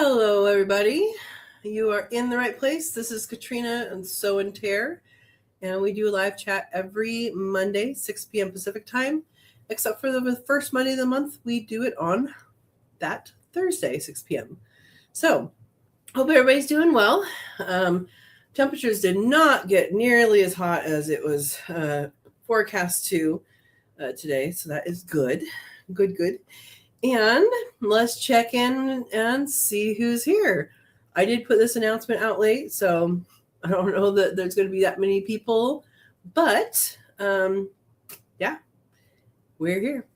Hello, everybody. You are in the right place. This is Katrina and Sow and Tare, and we do a live chat every Monday, 6 p.m. Pacific time, except for the first Monday of the month. We do it on that Thursday, 6 p.m. So, hope everybody's doing well. Temperatures did not get nearly as hot as it was forecast to today, so that is good. Good. And let's check in and see who's here. I did put this announcement out late, so I don't know that there's going to be that many people, but yeah, we're here.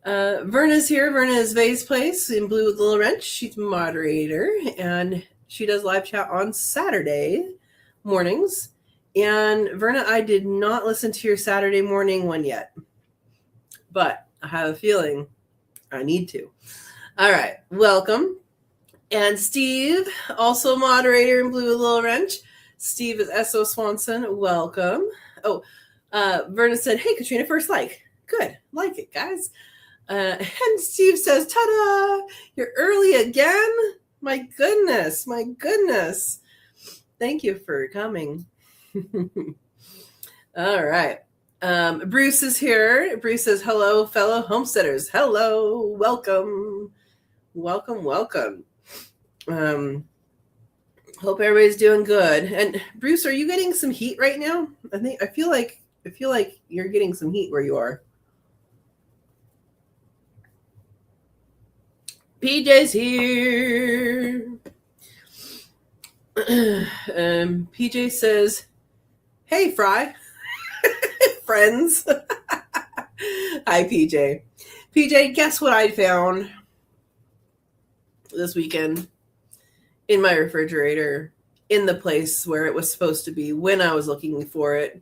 Verna's here. Verna is Vay's Place in Blue with Little Wrench. She's moderator, and she does live chat on Saturday mornings. And Verna, I did not listen to your Saturday morning one yet, but I have a feeling I need to. All right, welcome. And Steve, also moderator in Blue with Little Wrench. Steve is S.O. Swanson. Welcome. Oh, Verna said, hey, Katrina, first like. Good. Like it, guys. And Steve says, ta-da, you're early again? My goodness. Thank you for coming. All right. Bruce is here. Bruce says, hello, fellow homesteaders. Hello. Welcome. Hope everybody's doing good. And Bruce, are you getting some heat right now? I feel like you're getting some heat where you are. PJ's here. PJ says, hey, Fry. Friends. Hi, PJ. PJ, guess what I found this weekend in my refrigerator, in the place where it was supposed to be when I was looking for it.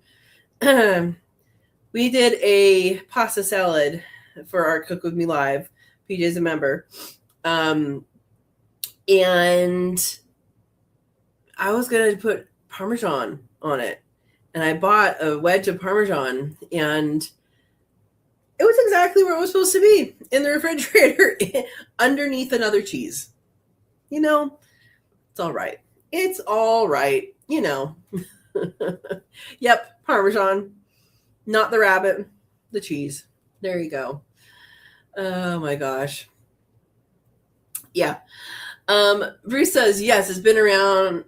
We did a pasta salad for our Cook With Me Live. PJ's a member. And I was going to put Parmesan on it. And I bought a wedge of Parmesan, and it was exactly where it was supposed to be, in the refrigerator, underneath another cheese. You know, it's all right. You know. Yep, Parmesan. Not the rabbit, the cheese. There you go. Oh, my gosh. Yeah. Bruce says, yes, it's been around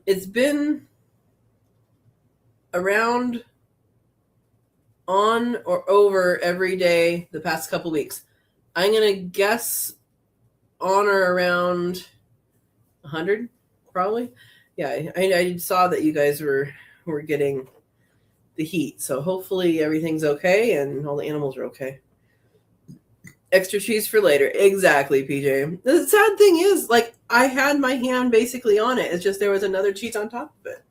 on or over every day the past couple weeks. I'm going to guess on or around 100, probably. Yeah, I saw that you guys were getting the heat, so hopefully everything's okay and all the animals are okay. Extra cheese for later. Exactly, PJ. The sad thing is, like, I had my hand basically on it. It's just there was another cheese on top of it.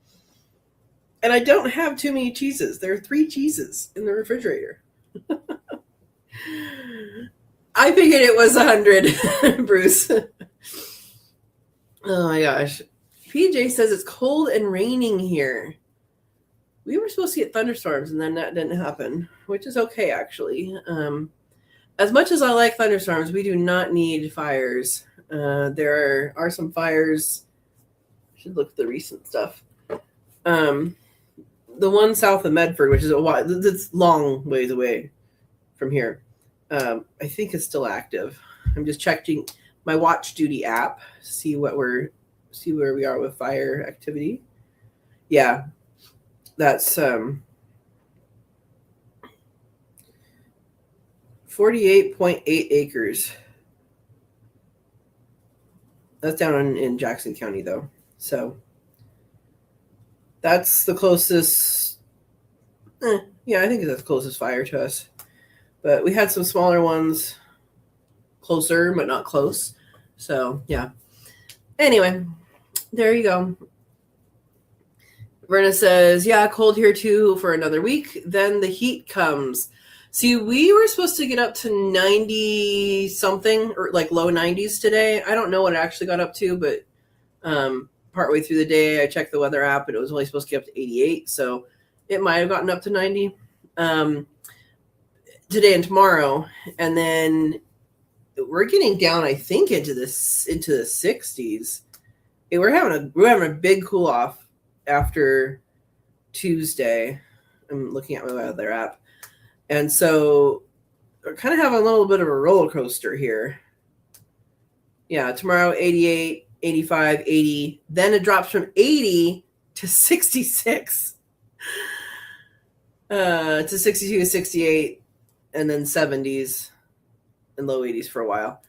And I don't have too many cheeses. There are 3 cheeses in the refrigerator. I figured it was 100, Bruce. Oh my gosh. PJ says it's cold and raining here. We were supposed to get thunderstorms, and then that didn't happen, which is okay, actually. As much as I like thunderstorms, we do not need fires. There are some fires. I should look at the recent stuff. The one south of Medford, which is it's long ways away from here, I think is still active. I'm just checking my Watch Duty app, see where we are with fire activity. Yeah, that's 48.8 acres. That's down in Jackson County, though. So that's the closest. Yeah, I think that's the closest fire to us. But we had some smaller ones closer, but not close. So, yeah. Anyway, there you go. Verna says, yeah, cold here too for another week. Then the heat comes. See, we were supposed to get up to 90 something, or like low 90s today. I don't know what it actually got up to, but partway through the day, I checked the weather app and it was only supposed to get up to 88. So it might have gotten up to 90 today and tomorrow. And then we're getting down, I think, into the 60s. We're having a big cool off after Tuesday. I'm looking at my weather app, and so we're kind of having a little bit of a roller coaster here. Yeah, tomorrow 88, 85, 80. Then it drops from 80 to 66, to 62 to 68, and then 70s and low 80s for a while.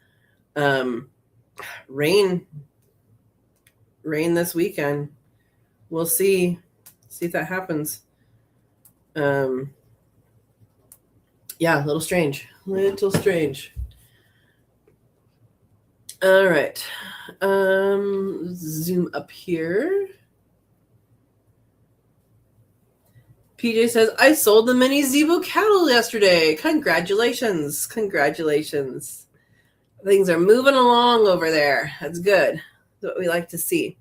Rain this weekend. We'll see if that happens. Yeah, a little strange. All right. Zoom up here. PJ says, I sold the mini Zebu cattle yesterday. Congratulations. Things are moving along over there. That's good. That's what we like to see.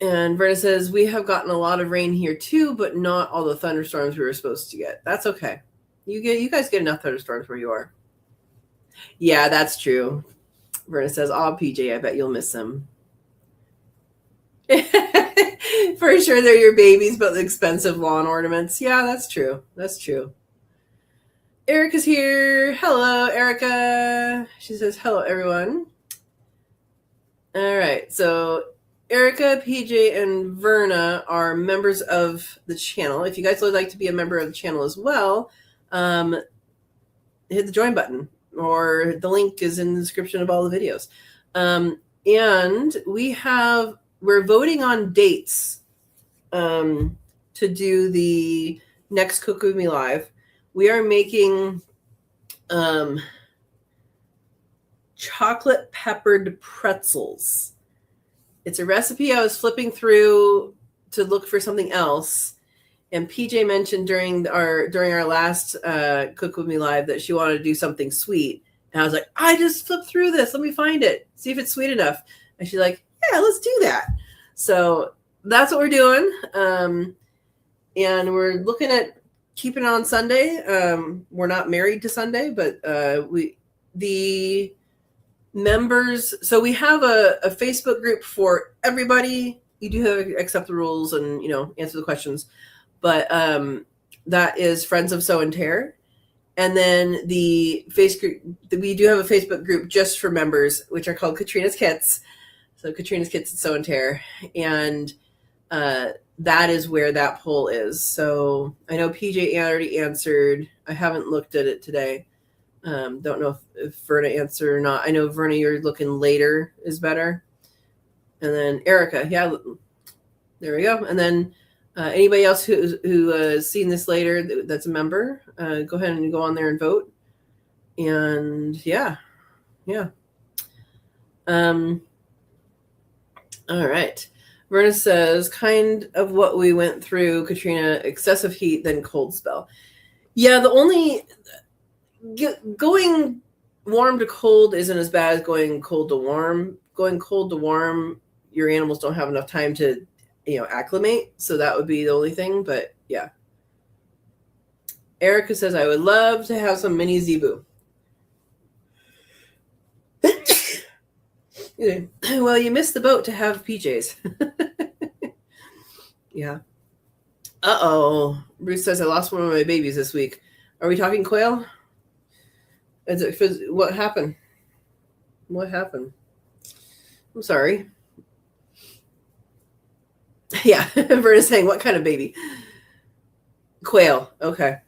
And Verna says, we have gotten a lot of rain here too, but not all the thunderstorms we were supposed to get. That's okay. You guys get enough thunderstorms where you are. Yeah, that's true. Verna says, oh, PJ, I bet you'll miss them. For sure they're your babies, but the expensive lawn ornaments. Yeah, that's true. Erica's here. Hello, Erica. She says, hello, everyone. All right. So Erica, PJ, and Verna are members of the channel. If you guys would like to be a member of the channel as well, hit the join button, or the link is in the description of all the videos. And we're voting on dates to do the next Cook With Me Live. We are making chocolate peppered pretzels. It's a recipe I was flipping through to look for something else, and PJ mentioned during our last Cook With Me Live that she wanted to do something sweet, and I was like, I just flipped through this. Let me find it, see if it's sweet enough. And she's like, yeah, let's do that. So that's what we're doing. And we're looking at keeping it on Sunday. We're not married to Sunday, but the members, so we have a Facebook group for everybody. You do have to accept the rules and answer the questions, but that is Friends of Sow and Tare. And then the we do have a Facebook group just for members, which are called Katrina's Kits. So Katrina's Kits and Sow and Tare, and that is where that poll is. So I know PJ already answered. I haven't looked at it today. Don't know if Verna answered or not. I know, Verna, you're looking later is better. And then Erica, yeah, there we go. And then anybody else who has seen this later that's a member, go ahead and go on there and vote. And yeah. All right. Verna says, kind of what we went through, Katrina, excessive heat, then cold spell. Yeah, the only going warm to cold isn't as bad as going cold to warm. Going cold to warm, your animals don't have enough time to, acclimate. So that would be the only thing. But yeah. Erica says, I would love to have some mini Zebu. Well, you missed the boat to have PJs. Yeah. Uh-oh. Bruce says, I lost one of my babies this week. Are we talking quail? What happened? I'm sorry. Yeah. Verna's saying, what kind of baby? Quail. Okay.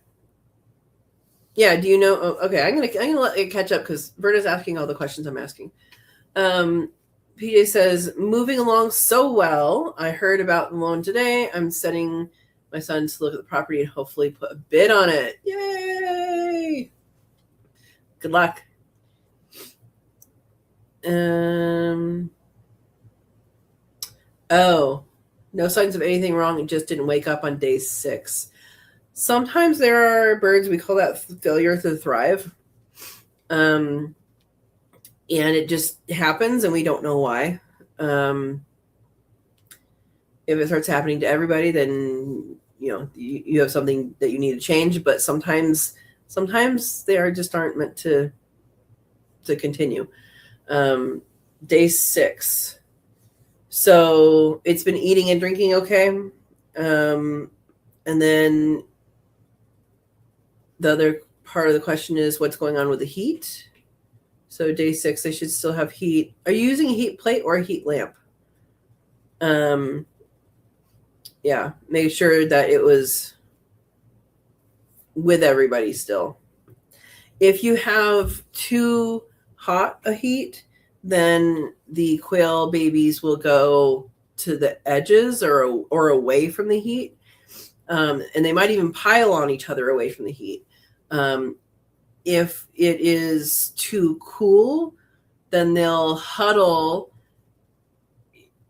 Yeah. Do you know? Oh, okay. I'm gonna let it catch up because Verna's asking all the questions I'm asking. PJ says, moving along so well. I heard about the loan today. I'm setting my son to look at the property and hopefully put a bid on it. Yay! Good luck. Oh, no signs of anything wrong. It just didn't wake up on day 6. Sometimes there are birds, we call that failure to thrive. And it just happens and we don't know why. If it starts happening to everybody, then, you have something that you need to change. But sometimes Sometimes they aren't meant to continue. Day 6. So it's been eating and drinking okay. And then the other part of the question is what's going on with the heat. So day 6, they should still have heat. Are you using a heat plate or a heat lamp? Yeah, make sure that it was with everybody still. If you have too hot a heat, then the quail babies will go to the edges or away from the heat. And they might even pile on each other away from the heat. If it is too cool, then they'll huddle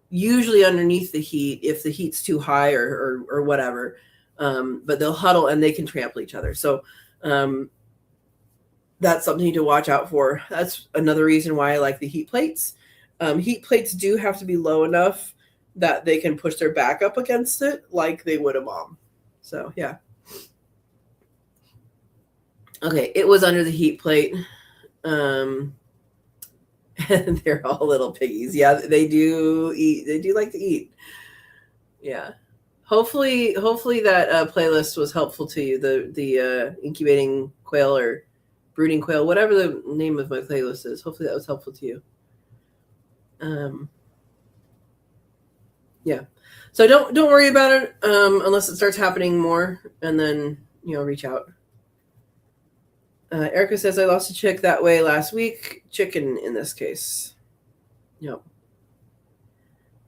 usually underneath the heat if the heat's too high or whatever. But they'll huddle and they can trample each other. So that's something to watch out for. That's another reason why I like the heat plates. Heat plates do have to be low enough that they can push their back up against it like they would a mom. So, yeah. Okay, it was under the heat plate. And they're all little piggies. Yeah, they do eat. They do like to eat. Yeah. Hopefully that playlist was helpful to you. The incubating quail or brooding quail, whatever the name of my playlist is. Hopefully that was helpful to you. Yeah. So don't worry about it unless it starts happening more, and then reach out. Erica says I lost a chick that way last week. Chicken in this case. Yep.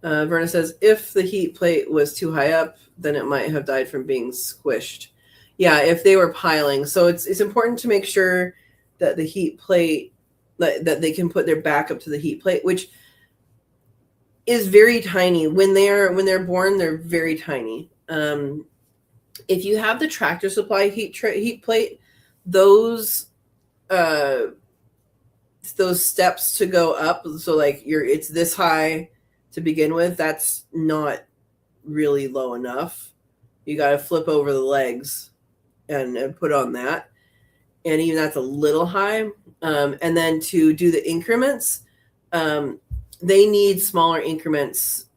Verna says if the heat plate was too high up, then it might have died from being squished. Yeah, if they were piling. So it's important to make sure that the heat plate that they can put their back up to the heat plate, which is very tiny. When they're born, they're very tiny. If you have the Tractor Supply heat plate, those steps to go up, so like it's this high to begin with, that's not really low enough. You got to flip over the legs and put on that, and even that's a little high. And then to do the increments, they need smaller increments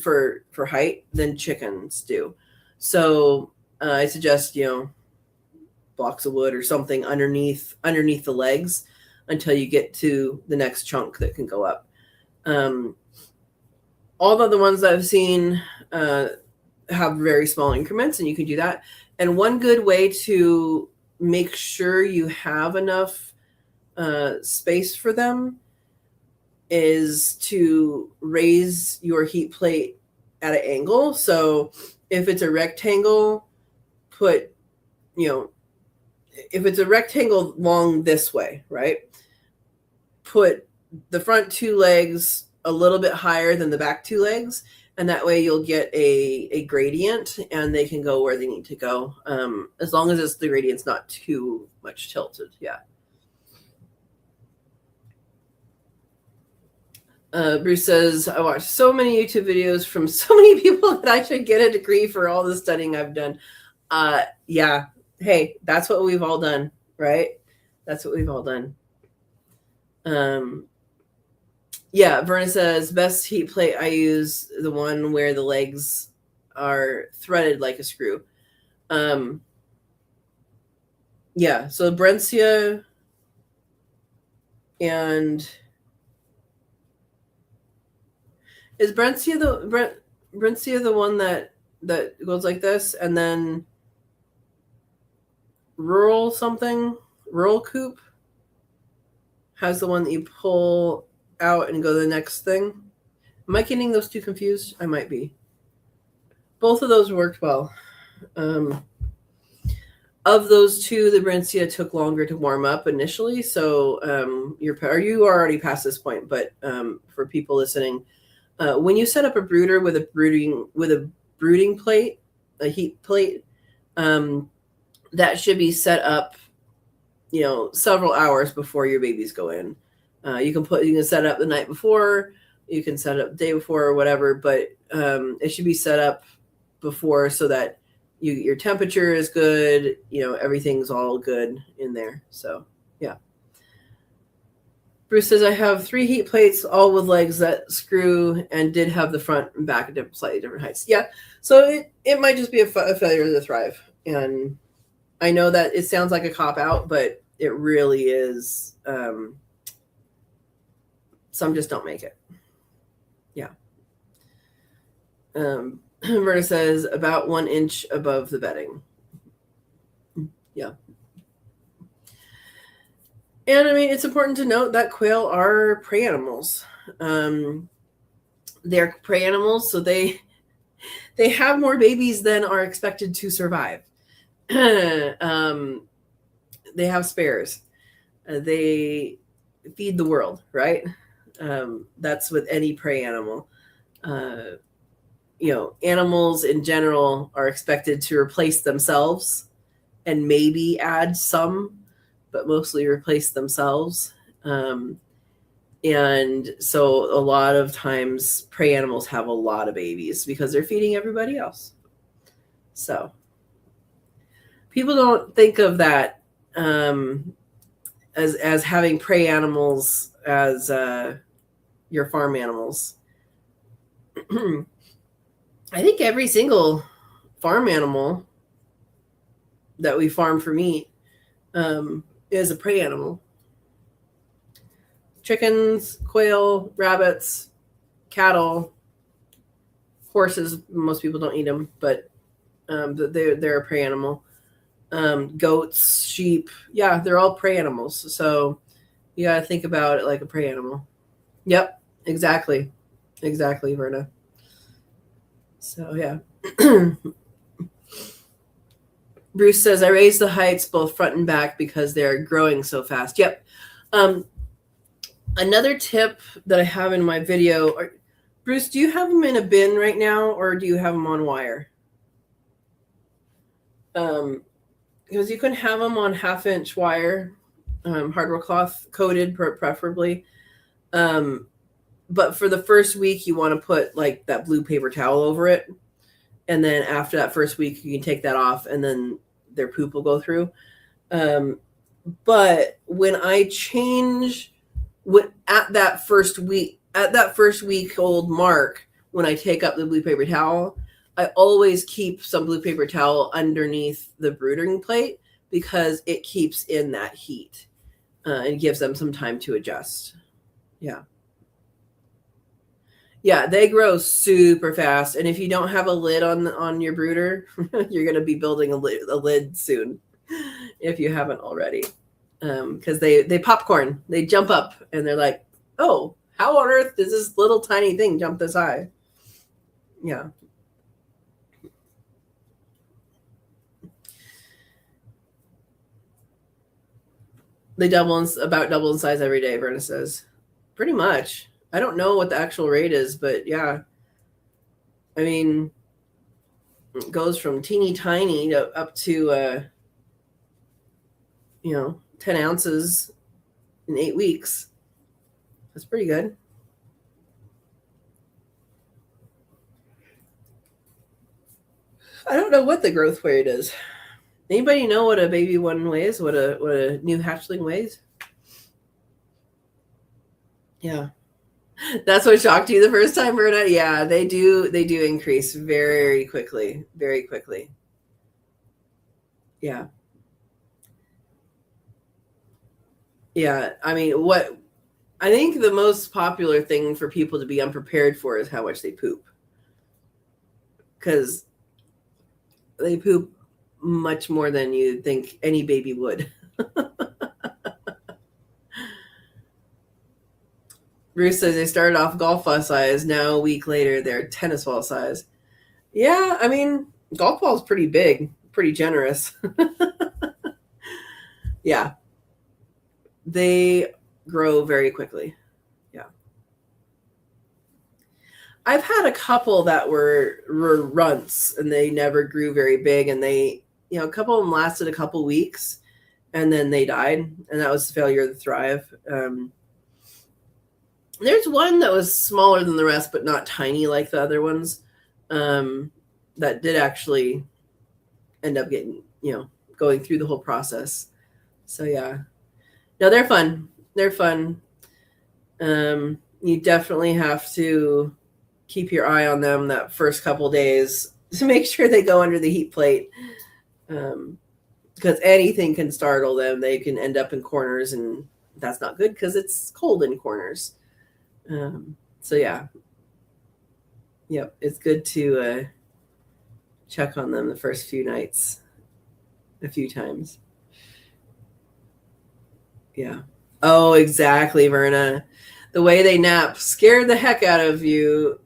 for height than chickens do. So I suggest blocks of wood or something underneath the legs until you get to the next chunk that can go up. All the other ones that I've seen have very small increments, and you can do that. And one good way to make sure you have enough space for them is to raise your heat plate at an angle. So if it's a rectangle, if it's a rectangle long this way, right? Put the front 2 legs a little bit higher than the back 2 legs, and that way you'll get a gradient, and they can go where they need to go, as long as the gradient's not too much tilted. Yeah. Bruce says, I watched so many YouTube videos from so many people that I should get a degree for all the studying I've done. Yeah. Hey, that's what we've all done, right? That's what we've all done. Yeah, Verna says, best heat plate I use the one where the legs are threaded like a screw. Yeah, so Brencia and is Brencia the one that goes like this, and then rural coop has the one that you pull out and go to the next thing. Am I getting those two confused? I might be. Both of those worked well. Of those two, the Brencia took longer to warm up initially. So you are already past this point, but for people listening, when you set up a brooder with a brooding plate, a heat plate, that should be set up, several hours before your babies go in. You can set it up the night before, you can set it up the day before or whatever, but it should be set up before so that your temperature is good, everything's all good in there. So yeah. Bruce says, I have 3 heat plates, all with legs that screw, and did have the front and back at slightly different heights. Yeah, so it might just be a failure to thrive. And I know that it sounds like a cop-out, but it really is. Some just don't make it. Yeah. Verna says, about 1 inch above the bedding. Yeah. And I mean, it's important to note that quail are prey animals. They're prey animals, so they have more babies than are expected to survive. They have spares. They feed the world, right? That's with any prey animal. Animals in general are expected to replace themselves and maybe add some, but mostly replace themselves. And so a lot of times prey animals have a lot of babies because they're feeding everybody else. So people don't think of that as having prey animals as your farm animals. I think every single farm animal that we farm for meat is a prey animal. Chickens, quail, rabbits, cattle, horses. Most people don't eat them, but they're a prey animal. Goats, sheep. Yeah, they're all prey animals. So you got to think about it like a prey animal. Yep, exactly. Exactly, Verna. So, yeah. Bruce says, I raise the heights both front and back because they're growing so fast. Yep. Another tip that I have in my video, Bruce, do you have them in a bin right now or do you have them on wire? Because you can have them on 1/2-inch wire, hardware cloth coated preferably. But for the first week, you want to put like that blue paper towel over it. And then after that first week, you can take that off and then their poop will go through. But when I change at that first week old mark, when I take up the blue paper towel, I always keep some blue paper towel underneath the brooding plate because it keeps in that heat and gives them some time to adjust. Yeah. Yeah, they grow super fast. And if you don't have a lid on your brooder, you're going to be building a lid soon if you haven't already. Because they popcorn. They jump up and they're like, oh, how on earth does this little tiny thing jump this high? Yeah. They about double in size every day, Verna says. Pretty much. I don't know what the actual rate is, but yeah. I mean, it goes from teeny tiny to up to, 10 ounces in 8 weeks. That's pretty good. I don't know what the growth weight is. Anybody know what a baby one weighs? What a new hatchling weighs? Yeah. That's what shocked you the first time, Verna? Yeah, they do increase very quickly. Very quickly. Yeah. Yeah. I mean, I think the most popular thing for people to be unprepared for is how much they poop. Because they poop much more than you think any baby would. Bruce says they started off golf ball size. Now a week later, they're tennis ball size. Yeah, I mean, golf ball is pretty big, pretty generous. Yeah. They grow very quickly. Yeah. I've had a couple that were runts and they never grew very big. And they, a couple of them lasted a couple weeks and then they died. And that was failure to thrive. There's one that was smaller than the rest, but not tiny like the other ones. That did actually end up getting, going through the whole process. So yeah, no, they're fun. They're fun. You definitely have to keep your eye on them that first couple days to make sure they go under the heat plate. Because anything can startle them. They can end up in corners, and that's not good because it's cold in corners. So yeah, yep, it's good to check on them the first few nights, a few times. Yeah. Oh, exactly, Verna. The way they nap scared the heck out of you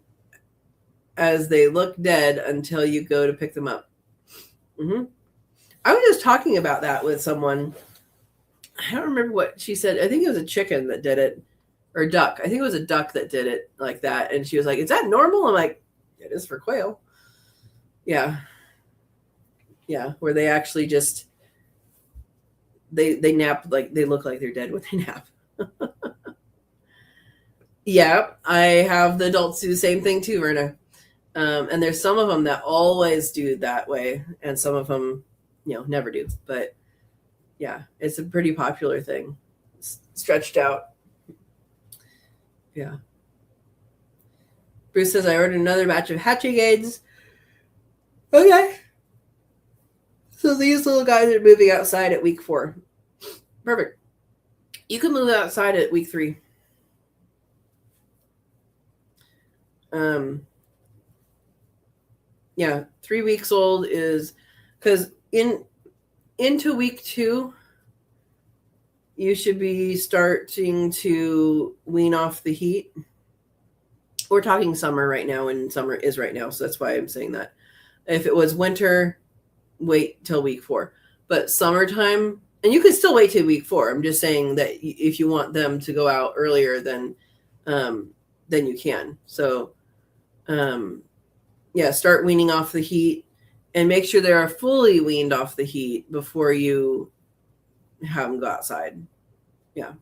as they look dead until you go to pick them up. Mm-hmm. I was just talking about that with someone. I don't remember what she said. I think it was a chicken that did it, or duck. I think it was a duck that did it like that. And she was like, "Is that normal?" I'm like, "It is for quail." Yeah. Yeah. Where they actually just, they nap, like they look like they're dead when they nap. Yeah. I have the adults do the same thing too, Verna. And there's some of them that always do that way, and some of them, never do. But yeah, it's a pretty popular thing. It's stretched out. Yeah. Bruce says, I ordered another batch of hatching eggs. Okay. So these little guys are moving outside at week 4. Perfect. You can move outside at week 3. Yeah, 3 weeks old is, because into week 2, you should be starting to wean off the heat. We're talking summer right now, and summer is right now, so that's why I'm saying that. If it was winter, wait till week 4. But summertime, and you can still wait till week 4. I'm just saying that if you want them to go out earlier, then you can. So, yeah, start weaning off the heat, and make sure they are fully weaned off the heat before you have them go outside. Yeah.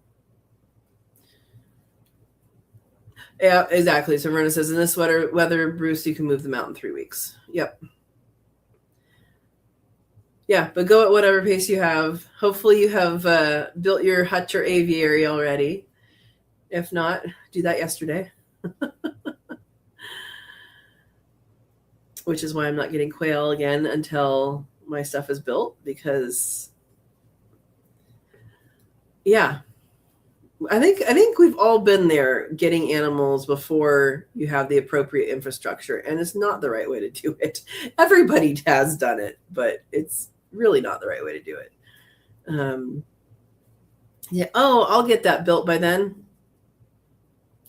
Yeah, exactly. So Verna says, in this weather, Bruce, you can move them out in 3 weeks. Yep. Yeah, but go at whatever pace you have. Hopefully you have built your hutch or aviary already. If not, do that yesterday. Which is why I'm not getting quail again until my stuff is built, because yeah, I think we've all been there, getting animals before you have the appropriate infrastructure, and it's not the right way to do it. Everybody has done it, but it's really not the right way to do it. Yeah. Oh, I'll get that built by then.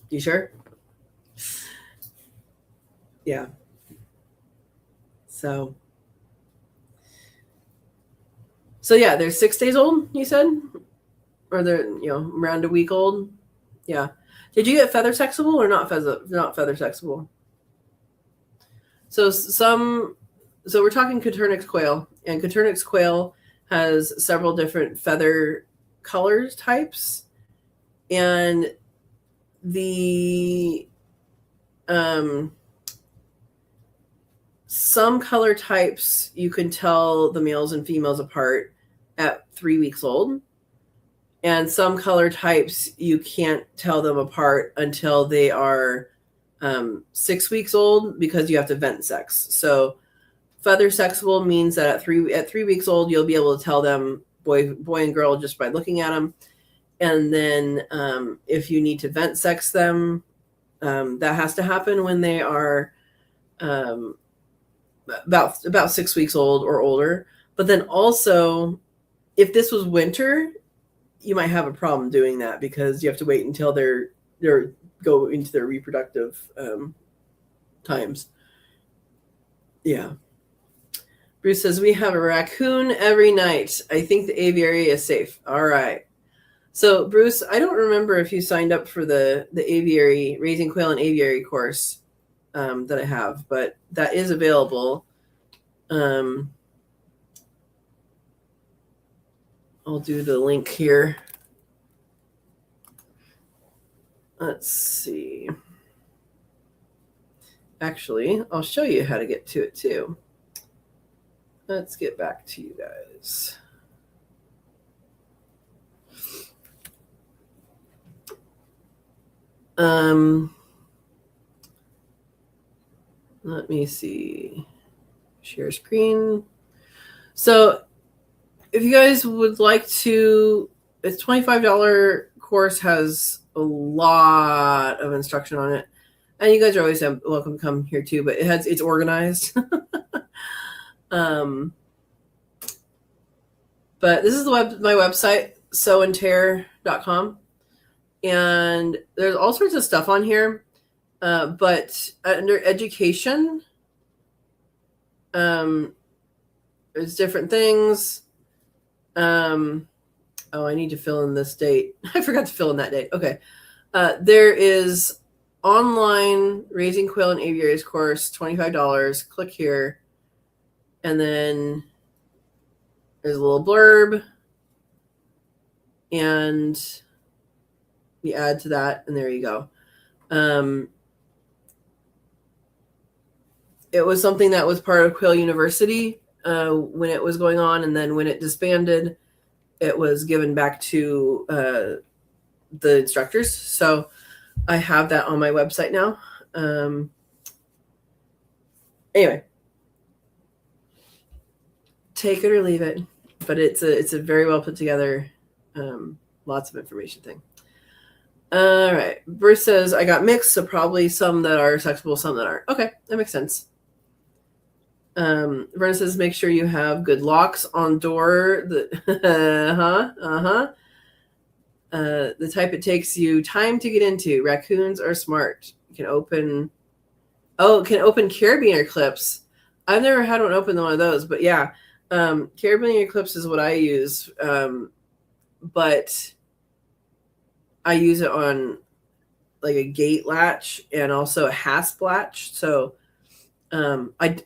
You sure? Yeah. So yeah, they're 6 days old, you said? Or they're, around a week old? Yeah. Did you get feather sexable or not feather sexable? So we're talking Caturnix quail, and Caturnix quail has several different feather colors types, and the some color types you can tell the males and females apart at 3 weeks old, and some color types you can't tell them apart until they are 6 weeks old, because you have to vent sex. So feather sexable means that at 3 weeks old you'll be able to tell them boy and girl just by looking at them. And then if you need to vent sex them, that has to happen when they are about 6 weeks old or older. But then also, if this was winter, you might have a problem doing that, because you have to wait until they're go into their reproductive times. Yeah. Bruce says, we have a raccoon every night. I think the aviary is safe. All right. So Bruce, I don't remember if you signed up for the aviary, raising quail and aviary course that I have, but that is available. I'll do the link here. Let's see. Actually, I'll show you how to get to it too. let's get back to you guys. Let me see. Share screen. So if you guys would like to, it's $25 course, has a lot of instruction on it. And you guys are always welcome to come here too, but it's organized. But this is my website, sowandtare.com. And there's all sorts of stuff on here. But under education, there's different things. Oh, I need to fill in this date. I forgot to fill in that date. Okay. There is online raising quail and aviaries course, $25. Click here. And then there's a little blurb. And you add to that, and there you go. It was something that was part of Quail University when it was going on, and then when it disbanded, it was given back to the instructors. So I have that on my website now. Anyway, take it or leave it, but it's a very well put together, lots of information thing. All right. Bruce says, I got mixed, so probably some that are sexable, some that aren't. Okay, that makes sense. Verna says, make sure you have good locks on door. The type it takes you time to get into. Raccoons are smart. You can open carabiner clips. I've never had one open one of those, but yeah. Carabiner clips is what I use. But I use it on like a gate latch and also a hasp latch. So as long as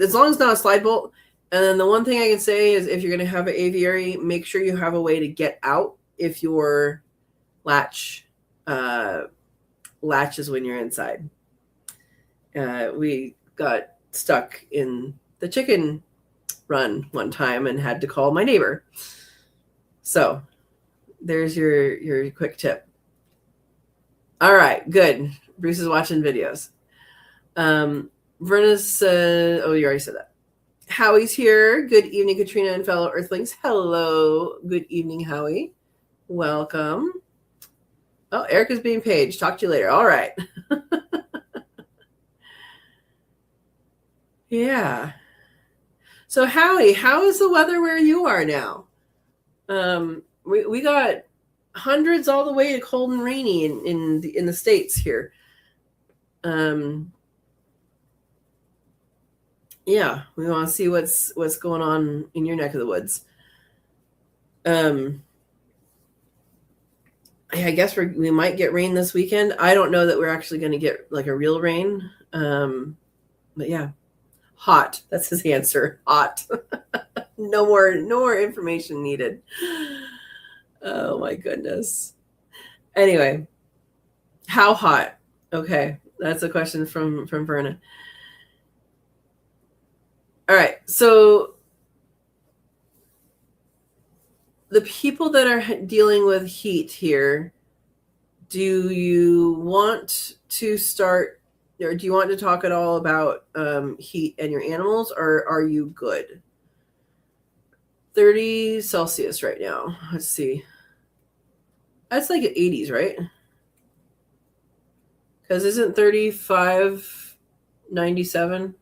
it's not a slide bolt. And then the one thing I can say is if you're going to have an aviary, make sure you have a way to get out if your latch latches when you're inside. We got stuck in the chicken run one time and had to call my neighbor. So there's your quick tip. All right, good. Bruce is watching videos. Verna said, oh, you already said that. Howie's here. Good evening, Katrina and fellow Earthlings. Hello. Good evening, Howie. Welcome. Oh, Erica's being paged. Talk to you later. All right. Yeah. So, Howie, how is the weather where you are now? We got hundreds all the way to cold and rainy in the States here. Yeah, we want to see what's going on in your neck of the woods. I guess we might get rain this weekend. I don't know that we're actually going to get like a real rain. But yeah, hot. That's his answer. Hot. No more information needed. Oh my goodness. Anyway, how hot? Okay, that's a question from Verna. All right, so the people that are dealing with heat here, do you want to start, or do you want to talk at all about heat and your animals, or are you good? 30 Celsius right now. Let's see. That's like at 80s, right? Because isn't 35 97?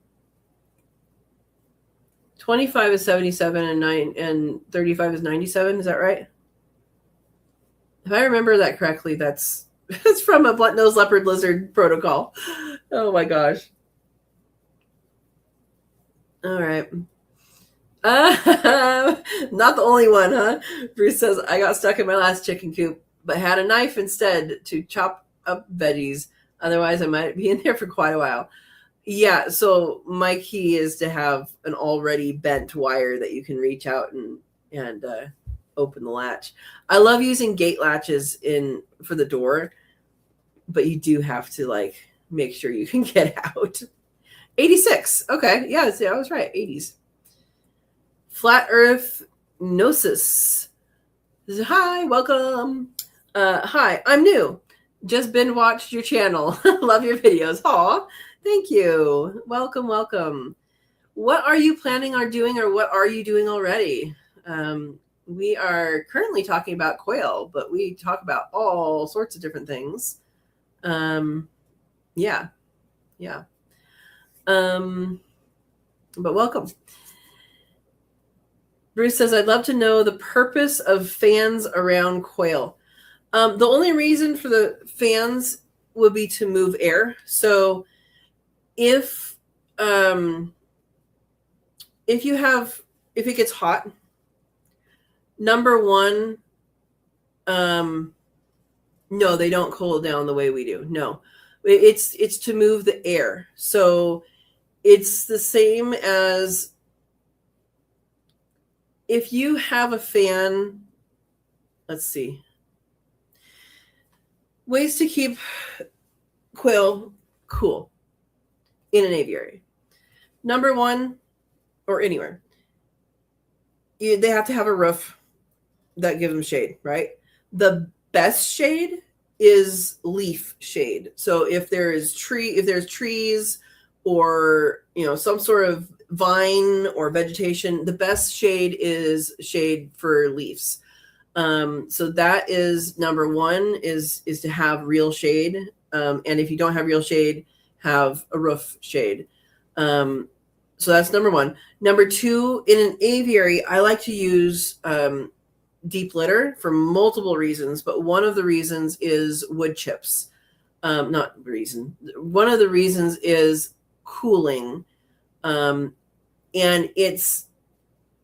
25 is 77 and 35 is 97. Is that right? If I remember that correctly, that's from a blunt-nosed leopard lizard protocol. Oh my gosh. All right. Not the only one, huh? Bruce says, I got stuck in my last chicken coop, but had a knife instead to chop up veggies. Otherwise, I might be in there for quite a while. Yeah, so my key is to have an already bent wire that you can reach out and open the latch. I love using gate latches for the door, but you do have to make sure you can get out. 86. Okay, yeah, I was right. 80s. Flat Earth Gnosis. Hi, welcome. Hi, I'm new. Just binge watched your channel. Love your videos. Aw, thank you. Welcome, welcome. What are you planning on doing, or what are you doing already? We are currently talking about quail, but we talk about all sorts of different things. Yeah. But welcome. Bruce says, I'd love to know the purpose of fans around quail. The only reason for the fans would be to move air. So if it gets hot, number one, no, they don't cool down the way we do. No, it's to move the air. So it's the same as if you have a fan. Let's see. Ways to keep quail cool in an aviary. Number one, or anywhere, they have to have a roof that gives them shade, right? The best shade is leaf shade. So if there's trees or some sort of vine or vegetation, the best shade is shade for leaves. So that is number one, is to have real shade. And if you don't have real shade, have a roof shade. So that's number one. Number two, in an aviary, I like to use deep litter for multiple reasons, but one of the reasons is wood chips. One of the reasons is cooling. And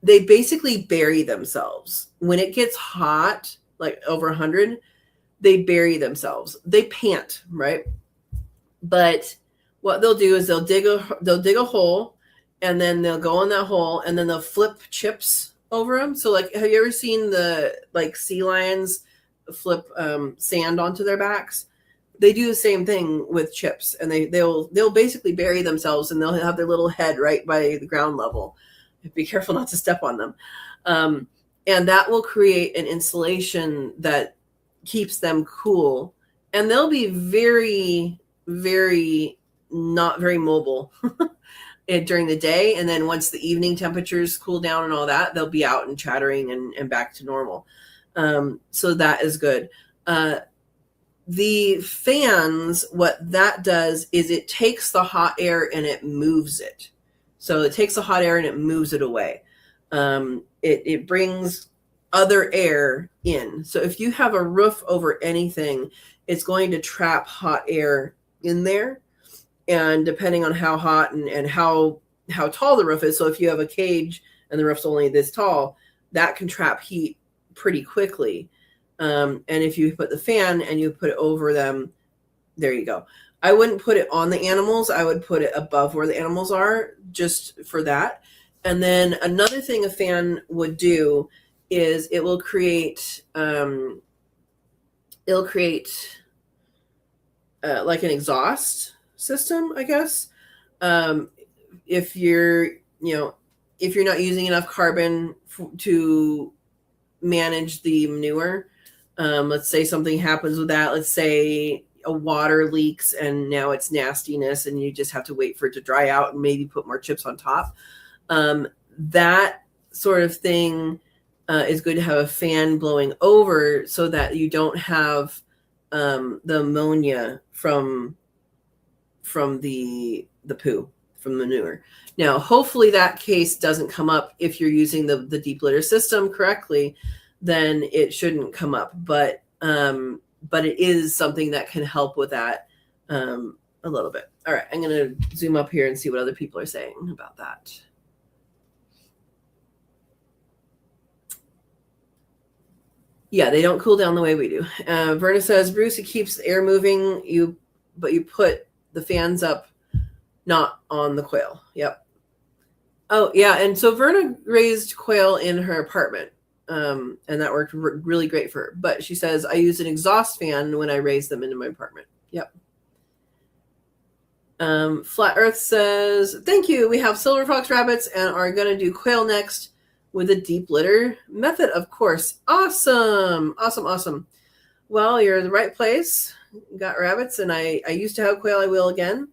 they basically bury themselves. When it gets hot, like over 100, they bury themselves. They pant, right? But what they'll do is they'll dig a hole, and then they'll go in that hole, and then they'll flip chips over them. So like, have you ever seen the sea lions flip sand onto their backs? They do the same thing with chips, and they'll basically bury themselves, and they'll have their little head right by the ground level. Be careful not to step on them. And that will create an insulation that keeps them cool, and they'll be very, very not very mobile during the day. And then once the evening temperatures cool down and all that, they'll be out and chattering and back to normal. So that is good. The fans, what that does is it takes the hot air and it moves it. So it takes the hot air and it moves it away. It brings other air in. So if you have a roof over anything, it's going to trap hot air in there. And depending on how hot and how tall the roof is, so if you have a cage and the roof's only this tall, that can trap heat pretty quickly. And if you put the fan and you put it over them, there you go. I wouldn't put it on the animals. I would put it above where the animals are, just for that. And then another thing a fan would do is it will create like an exhaust system, I guess. If you're not using enough carbon to manage the manure, let's say something happens with that. Let's say a water leaks and now it's nastiness, and you just have to wait for it to dry out and maybe put more chips on top. That sort of thing is good to have a fan blowing over, so that you don't have the ammonia from the poo, from manure. Now, hopefully that case doesn't come up if you're using the deep litter system correctly. Then it shouldn't come up. But it is something that can help with that a little bit. All right, I'm going to zoom up here and see what other people are saying about that. Yeah, they don't cool down the way we do. Verna says, Bruce, it keeps the air moving, but you put the fans up, not on the quail. Yep. Oh, yeah, and so Verna raised quail in her apartment. And that worked really great for her. But she says, I use an exhaust fan when I raise them into my apartment. Yep. Flat Earth says, thank you. We have silver fox rabbits and are going to do quail next. with a deep litter method, of course. Awesome. Well, you're in the right place. You got rabbits, and I used to have quail. I will again.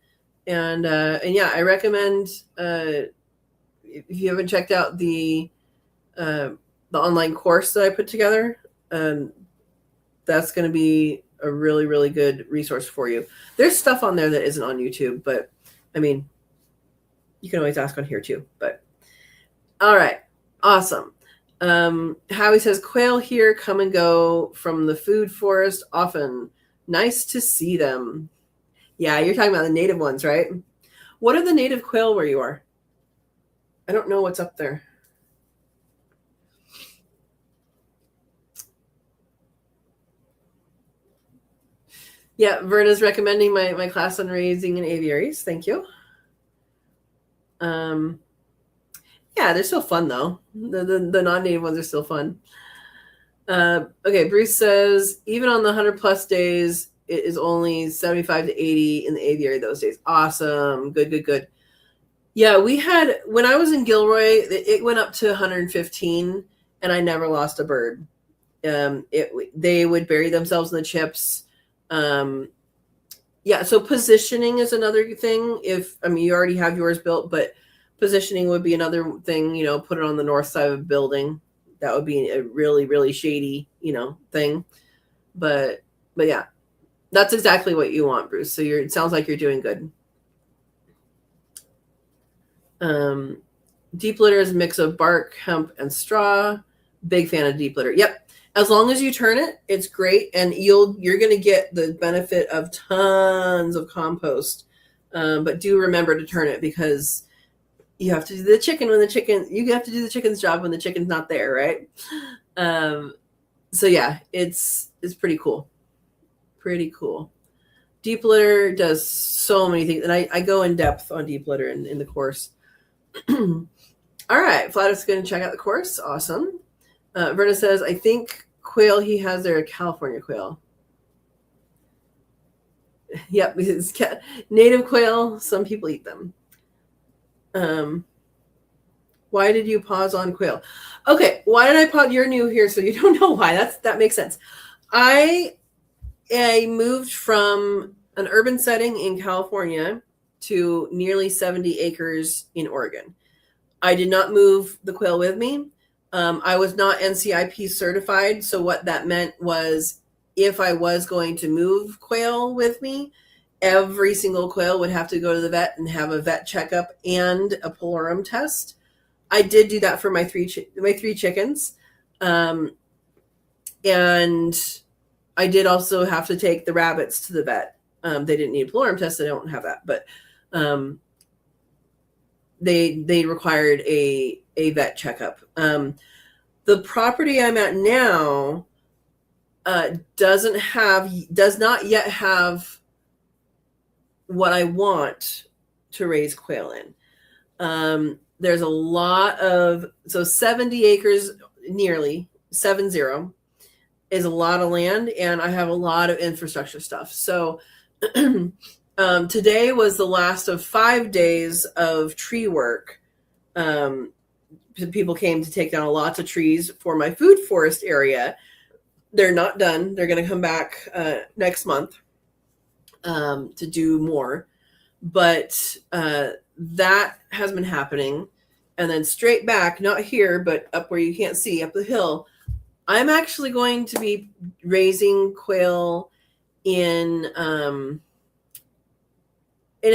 And yeah, I recommend if you haven't checked out the online course that I put together, that's going to be a really, really good resource for you. There's stuff on there that isn't on YouTube, but I mean, you can always ask on here too. But all right, awesome. Howie says, quail here come and go from the food forest often. Nice to see them. Yeah, you're talking about the native ones, right? What are the native quail where you are? I don't know what's up there. Yeah, Verna's recommending my class on raising in aviaries. Thank you. Yeah, they're still fun though. The non-native ones are still fun. Okay, Bruce says even on the 100+ days, it is only 75 to 80 in the aviary those days. Awesome. Good. Yeah, we had, when I was in Gilroy, it went up to 115 and I never lost a bird. They would bury themselves in the chips. Yeah, so positioning is another thing. You already have yours built, but positioning would be another thing, put it on the north side of a building. That would be a really, really shady, thing. But yeah, that's exactly what you want, Bruce. So it sounds like you're doing good. Deep litter is a mix of bark, hemp, and straw. Big fan of deep litter. Yep. As long as you turn it, it's great. And you're going to get the benefit of tons of compost. But do remember to turn it, because you have to do the chicken you have to do the chicken's job when the chicken's not there, right? So yeah, it's pretty cool. Pretty cool. Deep litter does so many things, and I go in depth on deep litter in the course. All right, Flatus going to check out the course. Awesome. Verna says, I think quail he has there are California quail. Yep, because native quail, some people eat them. Why did you pause on quail? Okay, why did I pause? You're new here, so you don't know why. That makes sense. I moved from an urban setting in California to nearly 70 acres in Oregon. I did not move the quail with me. I was not NCIP certified, so what that meant was if I was going to move quail with me, every single quail would have to go to the vet and have a vet checkup and a polarum test. I did do that for my three chickens. And I did also have to take the rabbits to the vet. They didn't need a polarum test. So they don't have that, but they required a vet checkup. The property I'm at now does not yet have what I want to raise quail in. There's a lot of, 70 acres, nearly 70, is a lot of land, and I have a lot of infrastructure stuff. So today was the last of 5 days of tree work. People came to take down lots of trees for my food forest area. They're not done. They're going to come back next month to do more. But that has been happening. And then straight back, not here, but up where you can't see, up the hill, I'm actually going to be raising quail in a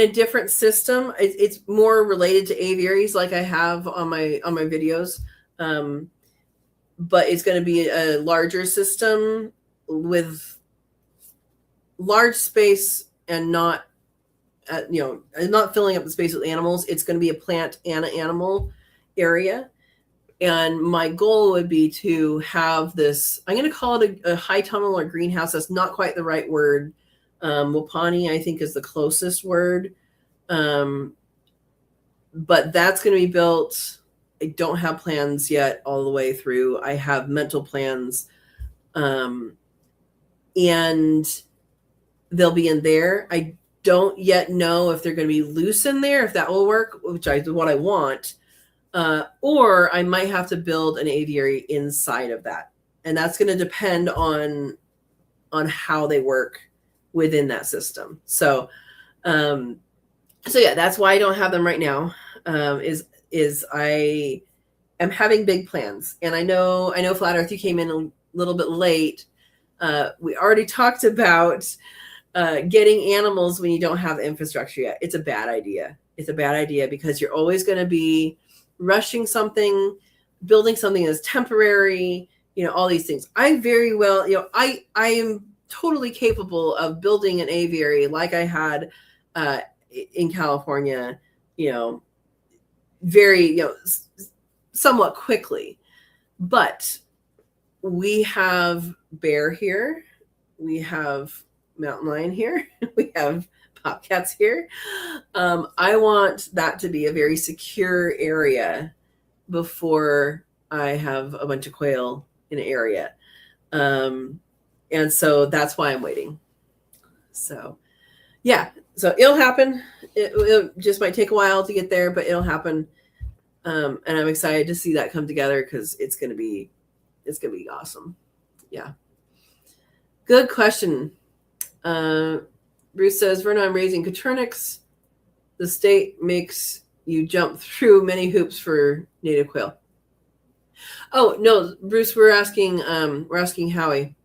different system. It's more related to aviaries, like I have on my videos, but it's going to be a larger system with large space and not filling up the space with animals. It's going to be a plant and an animal area. And my goal would be to have this, I'm going to call it a high tunnel or greenhouse. That's not quite the right word. Wapani, I think, is the closest word. But that's going to be built. I don't have plans yet all the way through. I have mental plans. And they'll be in there. I don't yet know if they're going to be loose in there, if that will work, which is what I want. or I might have to build an aviary inside of that. And that's going to depend on how they work within that system. So yeah, that's why I don't have them right now. Is I am having big plans, and I know Flat Earth, you came in a little bit late. We already talked about getting animals when you don't have the infrastructure yet. It's a bad idea. It's a bad idea because you're always going to be rushing something, building something that's temporary, all these things. I very well, I am totally capable of building an aviary like I had in California, very, somewhat quickly. But we have bear here, we have mountain lion here, we have bobcats here. I want that to be a very secure area before I have a bunch of quail in an area. And so that's why I'm waiting. So yeah, so it'll happen. It just might take a while to get there, but it'll happen. And I'm excited to see that come together because it's gonna be awesome. Yeah. Good question. Bruce says, Verna, I'm raising Caturnix. The state makes you jump through many hoops for native quail. Oh no, Bruce, we're asking Howie.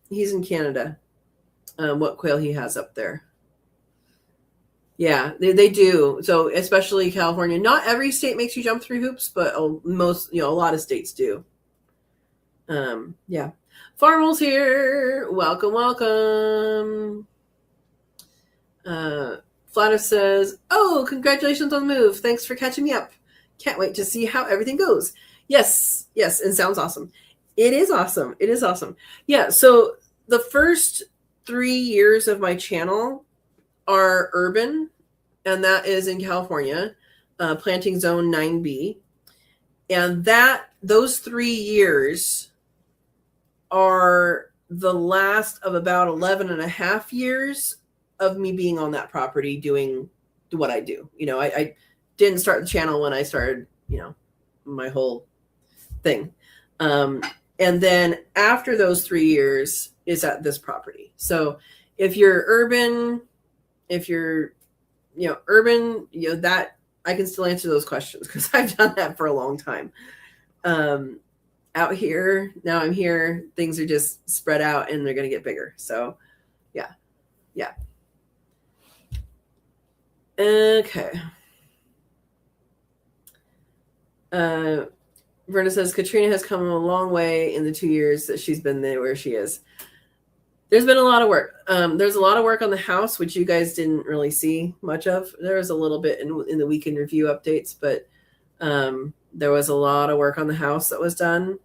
He's in Canada. What quail he has up there. Yeah, they do. So especially California. Not every state makes you jump through hoops, but most, a lot of states do. Yeah. Farmers here. Welcome. Flatus says, oh, congratulations on the move. Thanks for catching me up. Can't wait to see how everything goes. Yes, and sounds awesome. It is awesome. Yeah, so the first 3 years of my channel are urban, and that is in California, planting zone 9B. And those 3 years are the last of about 11 and a half years of me being on that property doing what I do. I didn't start the channel when I started, my whole thing. And then after those 3 years is at this property. So if you're urban, urban, that I can still answer those questions because I've done that for a long time. Out here, now I'm here, things are just spread out and they're going to get bigger. So yeah. Okay. Verna says Katrina has come a long way in the 2 years that she's been there where she is. There's been a lot of work. There's a lot of work on the house, which you guys didn't really see much of. There was a little bit in the weekend review updates, but there was a lot of work on the house that was done.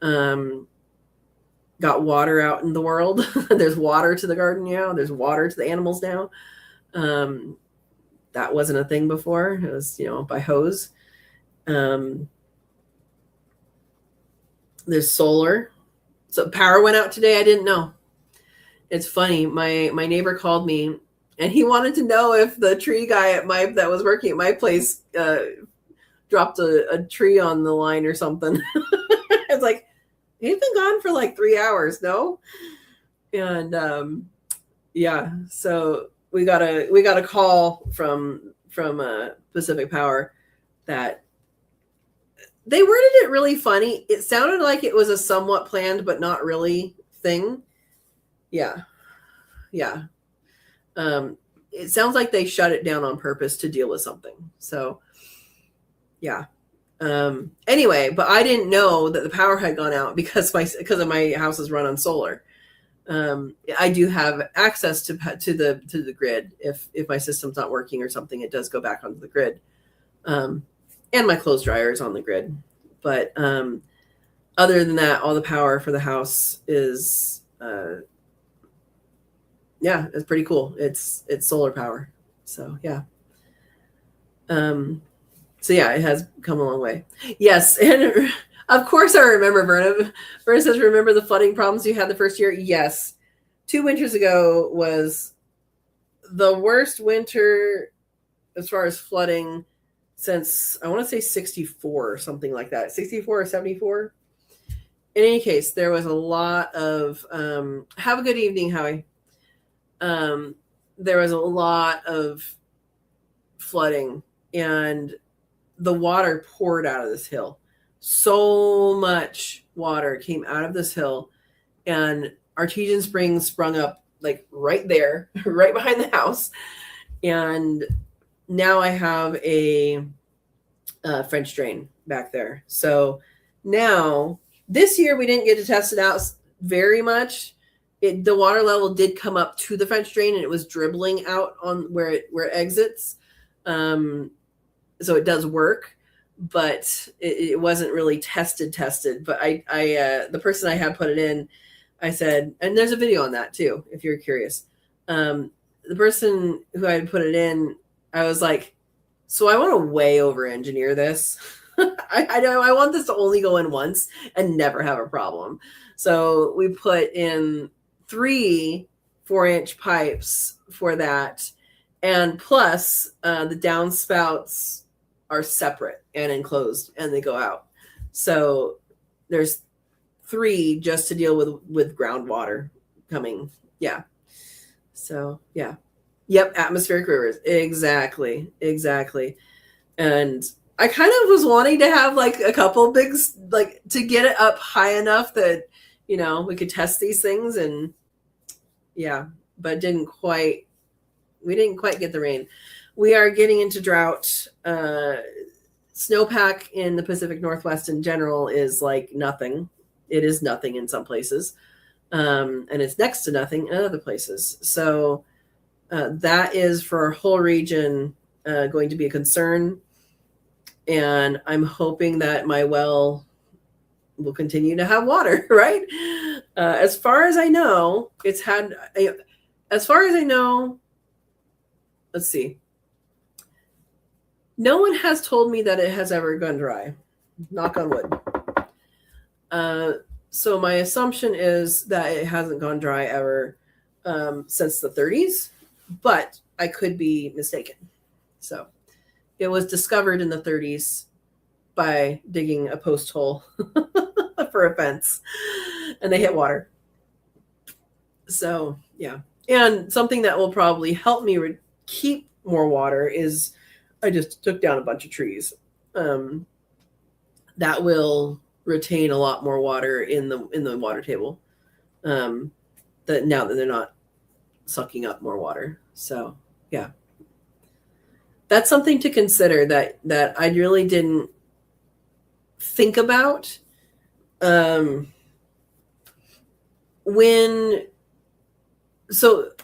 Got water out in the world. There's water to the garden now. There's water to the animals now. That wasn't a thing before. It was, by hose. There's solar. So power went out today. I didn't know. It's funny. My neighbor called me and he wanted to know if the tree guy that was working at my place dropped a tree on the line or something. It's like, he's been gone for like 3 hours, no? And yeah, so we got a call from Pacific Power that they worded it really funny. It sounded like it was a somewhat planned but not really thing. Yeah. It sounds like they shut it down on purpose to deal with something. So yeah. Anyway, but I didn't know that the power had gone out because of my house is run on solar. I do have access to the grid. If my system's not working or something, it does go back onto the grid. And my clothes dryer is on the grid. But other than that, all the power for the house is it's pretty cool. It's solar power. So yeah. So yeah, it has come a long way. Yes, and of course I remember, Verna. Verna says, remember the flooding problems you had the first year? Yes. 2 winters ago was the worst winter as far as flooding since I want to say 64 or something like that, 64 or 74. In any case, there was a lot of, have a good evening, Howie. There was a lot of flooding, and the water poured out of this hill. So much water came out of this hill, and Artesian Springs sprung up like right there, right behind the house. And now I have a French drain back there. So now this year we didn't get to test it out very much. The water level did come up to the French drain, and it was dribbling out on where it exits. So it does work, but it wasn't really tested. But I the person I had put it in, I said, and there's a video on that too, if you're curious. The person who I had put it in, I was like, so I want to way over engineer this. I want this to only go in once and never have a problem. So we put in 3 4-inch pipes for that. And plus the downspouts are separate and enclosed, and they go out. So there's 3 just to deal with groundwater coming. Yeah. So yeah. Yep. Atmospheric rivers. Exactly. And I kind of was wanting to have like a couple big, like to get it up high enough that, we could test these things, and yeah, but we didn't quite get the rain. We are getting into drought. Snowpack in the Pacific Northwest in general is like nothing. It is nothing in some places. And it's next to nothing in other places. So that is for our whole region going to be a concern. And I'm hoping that my well will continue to have water, right? As far as I know, let's see. No one has told me that it has ever gone dry. Knock on wood. So my assumption is that it hasn't gone dry ever since the 30s, but I could be mistaken. So it was discovered in the 30s by digging a post hole for a fence, and they hit water. So yeah. And something that will probably help me keep more water is I just took down a bunch of trees. That will retain a lot more water in the water table. That now that they're not sucking up more water. So yeah. That's something to consider that I really didn't think about. So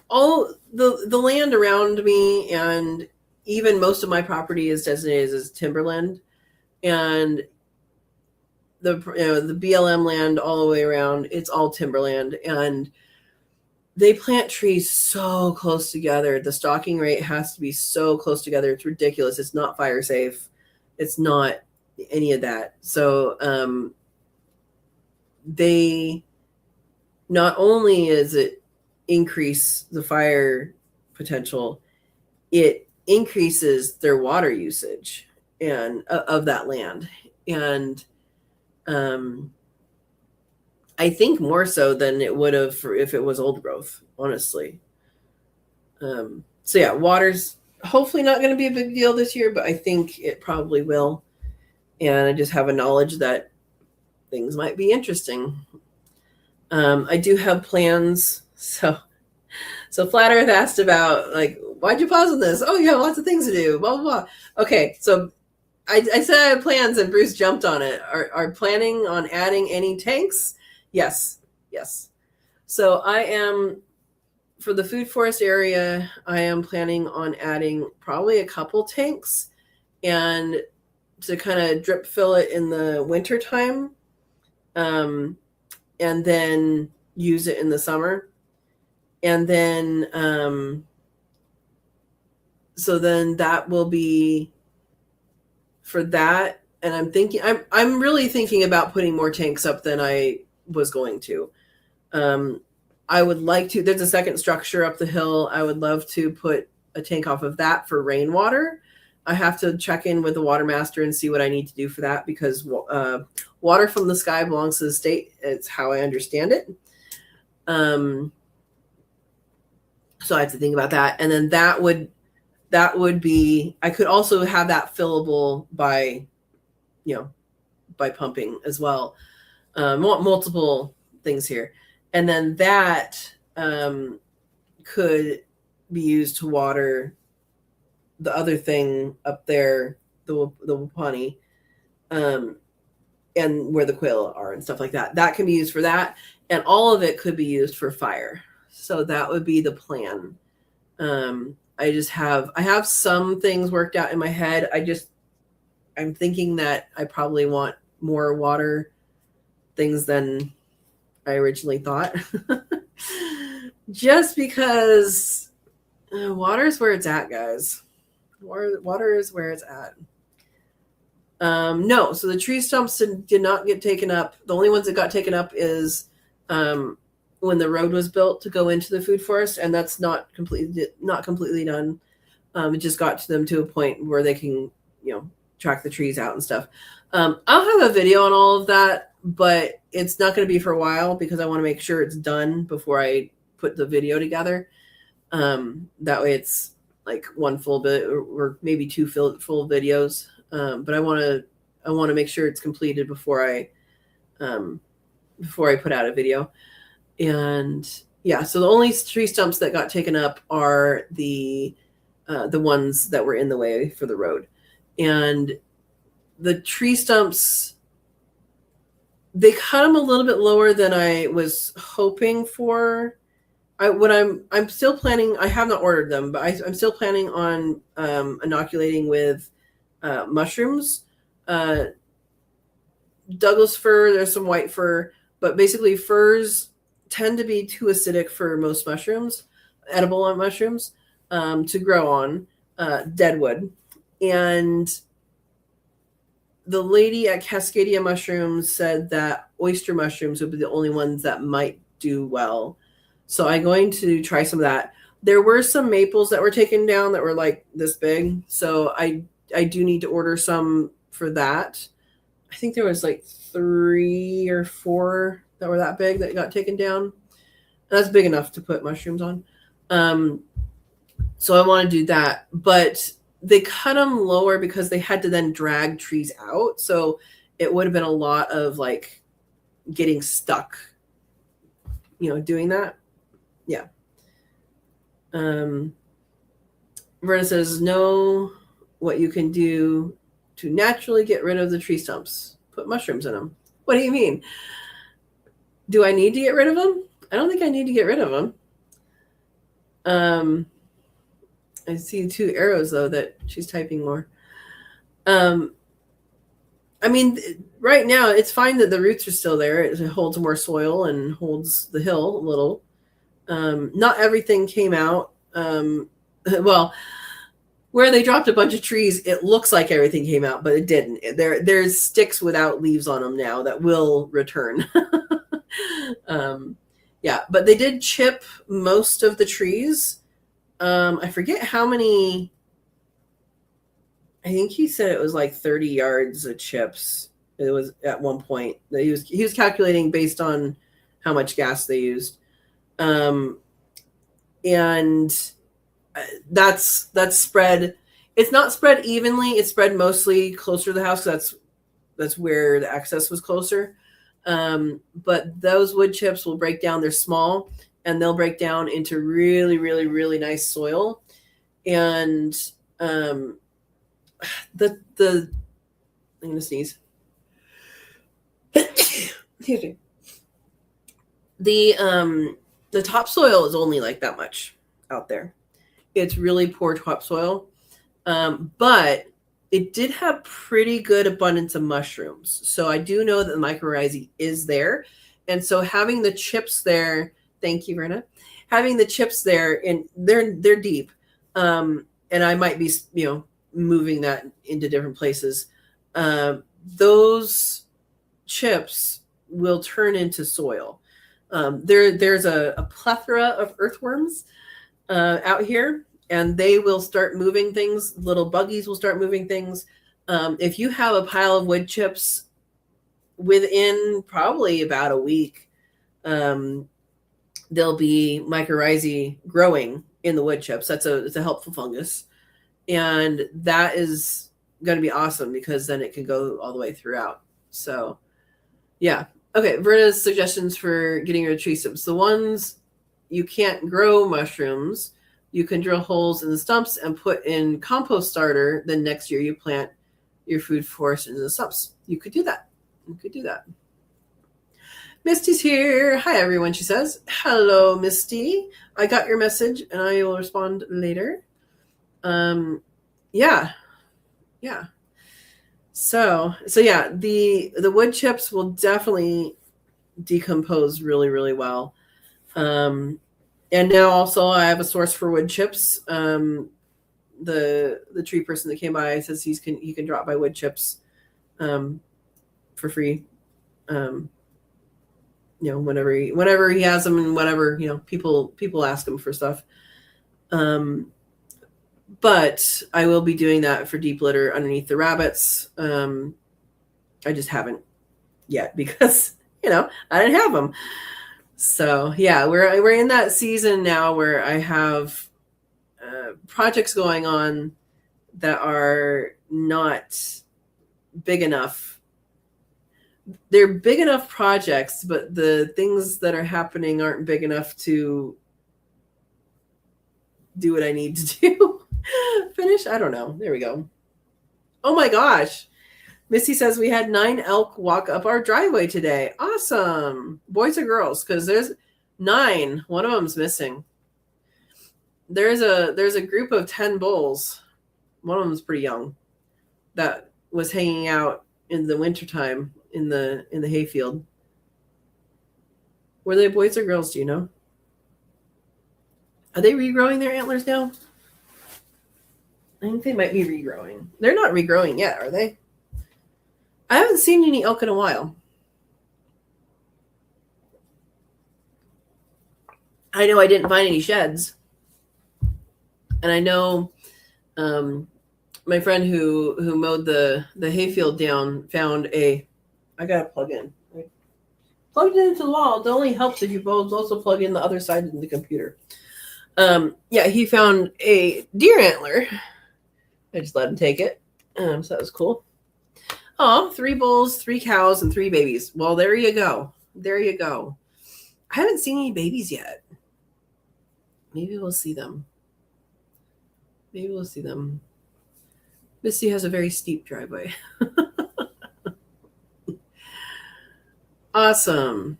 all the land around me, and even most of my property is designated as timberland, and the BLM land all the way around, it's all timberland, and they plant trees so close together. The stalking rate has to be so close together. It's ridiculous. It's not fire safe. It's not any of that. So they not only is it increase the fire potential, it increases their water usage and of that land. And I think more so than it would have if it was old growth, honestly. So yeah, water's hopefully not going to be a big deal this year, but I think it probably will. And I just have a knowledge that things might be interesting. I do have plans. So Flat Earth asked about, like, why'd you pause on this? Oh, you have lots of things to do, blah, blah, blah. Okay, so I said I had plans, and Bruce jumped on it. Are planning on adding any tanks? Yes. So I am, for the food forest area, I am planning on adding probably a couple tanks, and to kind of drip fill it in the winter time, and then use it in the summer. And then, so then that will be for that. And I'm really thinking about putting more tanks up than I was going to. I would like to, there's a second structure up the hill. I would love to put a tank off of that for rainwater. I have to check in with the water master and see what I need to do for that, because water from the sky belongs to the state. It's how I understand it. So I have to think about that. And then that would be, I could also have that fillable by, by pumping as well. Multiple things here. And then that could be used to water the other thing up there, the Wapani, and where the quail are and stuff like that. That can be used for that, and all of it could be used for fire. So that would be the plan. I have some things worked out in my head. I'm thinking that I probably want more water things than I originally thought. Just because water is where it's at, guys. Water is where it's at. No, so the tree stumps did not get taken up. The only ones that got taken up is when the road was built to go into the food forest, and that's not completely done. It just got to them to a point where they can, track the trees out and stuff. I'll have a video on all of that, but it's not going to be for a while because I want to make sure it's done before I put the video together. That way it's like one full bit or maybe two full videos. But I want to make sure it's completed before I put out a video. And yeah, so the only tree stumps that got taken up are the ones that were in the way for the road. And the tree stumps, they cut them a little bit lower than I was hoping for. I'm still planning, I have not ordered them, but I'm still planning on inoculating with mushrooms, Douglas fir, there's some white fir, but basically firs tend to be too acidic for most mushrooms, edible mushrooms, to grow on, deadwood. And the lady at Cascadia Mushrooms said that oyster mushrooms would be the only ones that might do well. So I'm going to try some of that. There were some maples that were taken down that were like this big. So I do need to order some for that. I think there was like 3 or 4 that were that big that got taken down. That's big enough to put mushrooms on. So I want to do that. But they cut them lower because they had to then drag trees out. So it would have been a lot of like getting stuck, doing that. Yeah. Verna says, know what you can do to naturally get rid of the tree stumps. Put mushrooms in them. What do you mean? Do I need to get rid of them? I don't think I need to get rid of them. I see 2 arrows, though, that she's typing more. I mean, right now, it's fine that the roots are still there. It holds more soil and holds the hill a little. Not everything came out. Well, where they dropped a bunch of trees, it looks like everything came out, but it didn't. There's sticks without leaves on them now that will return. Yeah, but they did chip most of the trees. I forget how many. I think he said it was like 30 yards of chips. It was at one point that he was calculating based on how much gas they used. And that's spread. It's not spread evenly. It's spread mostly closer to the house. That's where the access was closer. But those wood chips will break down. They're small and they'll break down into really, really, really nice soil. And I'm gonna sneeze. Excuse me. The topsoil is only like that much out there. It's really poor topsoil, but it did have pretty good abundance of mushrooms. So I do know that the mycorrhizae is there, and so having the chips there. Thank you, Verna. Having the chips there, and they're deep, and I might be moving that into different places. Those chips will turn into soil. There's a plethora of earthworms out here. and they will start moving things. Little buggies will start moving things. If you have a pile of wood chips, within probably about a week, there'll be mycorrhizae growing in the wood chips. It's a helpful fungus, and that is going to be awesome because then it can go all the way throughout. So, yeah. Okay, Verna's suggestions for getting rid of tree stumps. The ones you can't grow mushrooms, you can drill holes in the stumps and put in compost starter. Then next year you plant your food forest into the stumps. You could do that. Misty's here. Hi, everyone, she says. Hello, Misty. I got your message, and I will respond later. Yeah. So yeah, the wood chips will definitely decompose really, really well. And now also I have a source for wood chips. The tree person that came by says he can drop by wood chips for free. Whenever he has them, and whenever people ask him for stuff. But I will be doing that for deep litter underneath the rabbits. I just haven't yet because I didn't have them. So yeah, we're in that season now where I have projects going on that are not big enough. They're big enough projects, but the things that are happening aren't big enough to do what I need to do. Finish? I don't know. There we go. Oh my gosh. Missy says we had 9 elk walk up our driveway today. Awesome. Boys or girls? Because there's 9. One of them's missing. There's a group of 10 bulls. One of them's pretty young. That was hanging out in the wintertime in the hayfield. Were they boys or girls? Do you know? Are they regrowing their antlers now? I think they might be regrowing. They're not regrowing yet, are they? I haven't seen any elk in a while. I know I didn't find any sheds. And I know my friend who mowed the hayfield down found I got to plug in. Right? Plugged it into the wall. It only helps if you both also plug in the other side of the computer. Yeah, he found a deer antler. I just let him take it. So that was cool. Oh, 3 bulls, 3 cows, and 3 babies. Well, there you go. I haven't seen any babies yet. Maybe we'll see them. Missy has a very steep driveway. Awesome.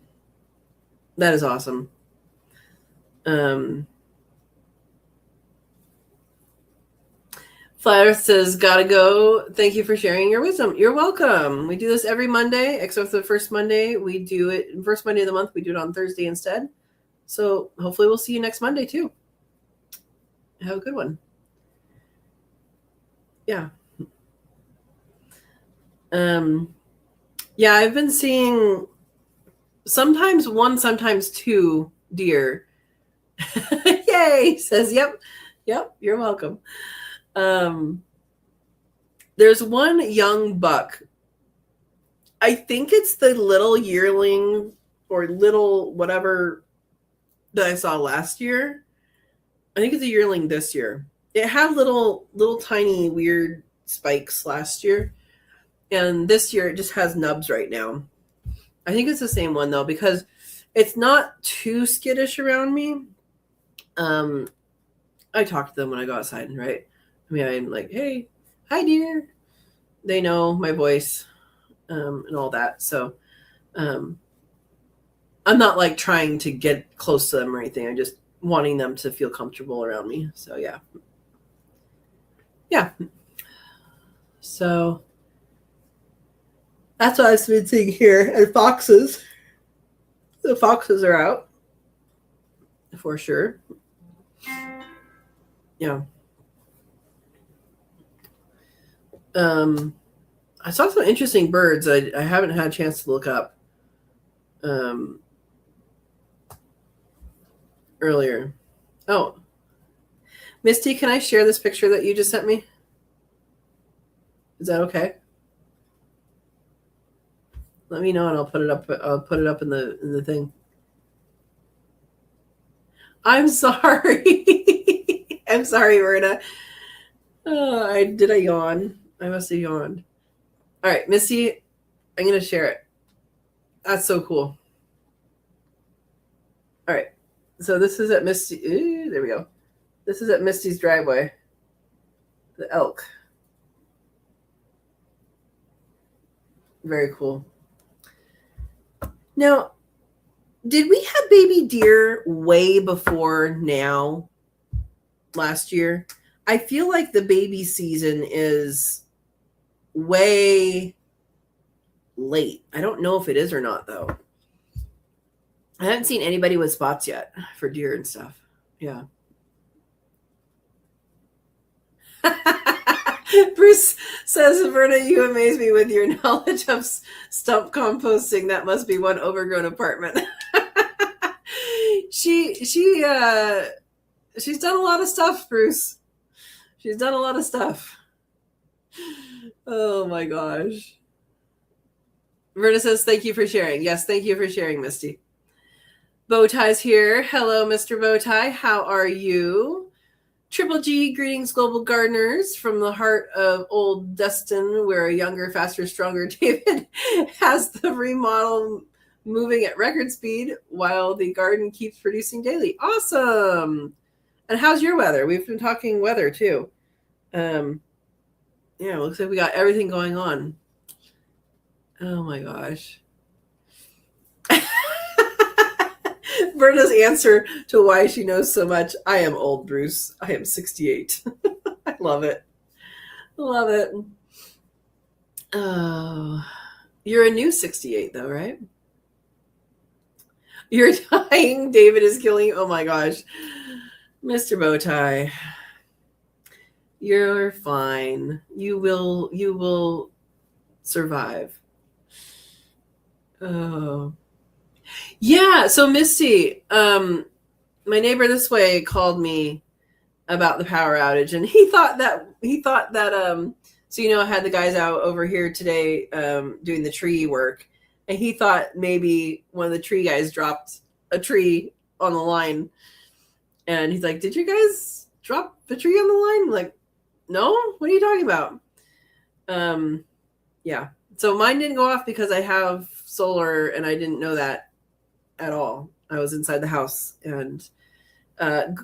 That is awesome. Flower says, gotta go. Thank you for sharing your wisdom. You're welcome. We do this every Monday, except for the first Monday. We do it first Monday of the month. We do it on Thursday instead. So hopefully we'll see you next Monday too. Have a good one. Yeah. Yeah, I've been seeing sometimes 1, sometimes 2 deer. Yay, says, yep, you're welcome. There's 1 young buck. I think it's the little yearling or little whatever that I saw last year. I think it's a yearling this year. It had little tiny weird spikes last year. And this year it just has nubs right now. I think it's the same one though, because it's not too skittish around me. I talk to them when I go outside, right? I mean, I'm like, hey, hi dear. They know my voice and all that. So I'm not like trying to get close to them or anything. I'm just wanting them to feel comfortable around me. So yeah. So that's what I've been seeing here. And foxes. The foxes are out. For sure. Yeah. I saw some interesting birds I haven't had a chance to look up earlier. Oh, Misty, can I share this picture that you just sent me? Is that okay? Let me know and I'll put it up. I'll put it up in the thing. I'm sorry. I'm sorry, Verna. Did I yawn? I must have yawned. All right, Misty, I'm going to share it. That's so cool. All right. So this is at Misty. There we go. This is at Misty's driveway. The elk. Very cool. Now, did we have baby deer way before now? Last year? I feel like the baby season is way late. I don't know if it is or not, though. I haven't seen anybody with spots yet for deer and stuff. Yeah. Bruce says, Verna, you amaze me with your knowledge of stump composting. That must be one overgrown apartment. She's done a lot of stuff, Bruce. She's done a lot of stuff. Oh my gosh. Verna says, thank you for sharing. Yes, thank you for sharing, Misty. Bowtie's here. Hello, Mr. Bowtie. How are you? Triple G, greetings, global gardeners, from the heart of old Destin, where a younger, faster, stronger David has the remodel moving at record speed while the garden keeps producing daily. Awesome. And how's your weather? We've been talking weather too. Yeah, looks like we got everything going on. Oh my gosh. Verna's answer to why she knows so much. I am old, Bruce. I am 68. I love it. Love it. Oh, you're a new 68 though, right? You're dying. David is killing you. Oh my gosh. Mr. Bowtie. You're fine. You will survive. Oh. Yeah, so Misty, my neighbor this way called me about the power outage, and he thought that so I had the guys out over here today doing the tree work, and he thought maybe one of the tree guys dropped a tree on the line, and he's like, "Did you guys drop the tree on the line?" I'm like, no, what are you talking about? Yeah. So mine didn't go off because I have solar, and I didn't know that at all. I was inside the house and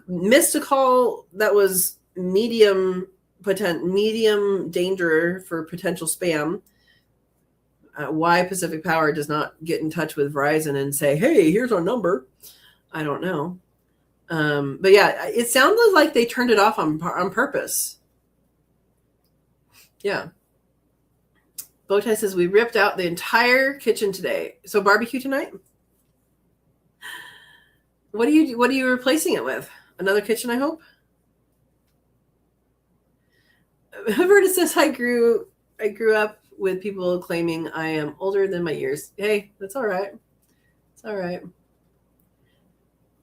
missed a call that was medium danger for potential spam. Why Pacific Power does not get in touch with Verizon and say, "Hey, here's our number," I don't know. But yeah, it sounded like they turned it off on purpose. Yeah. Bowtie says, we ripped out the entire kitchen today. So barbecue tonight? What are you replacing it with? Another kitchen, I hope? Verna says, I grew up with people claiming I am older than my years. Hey, that's all right. It's all right.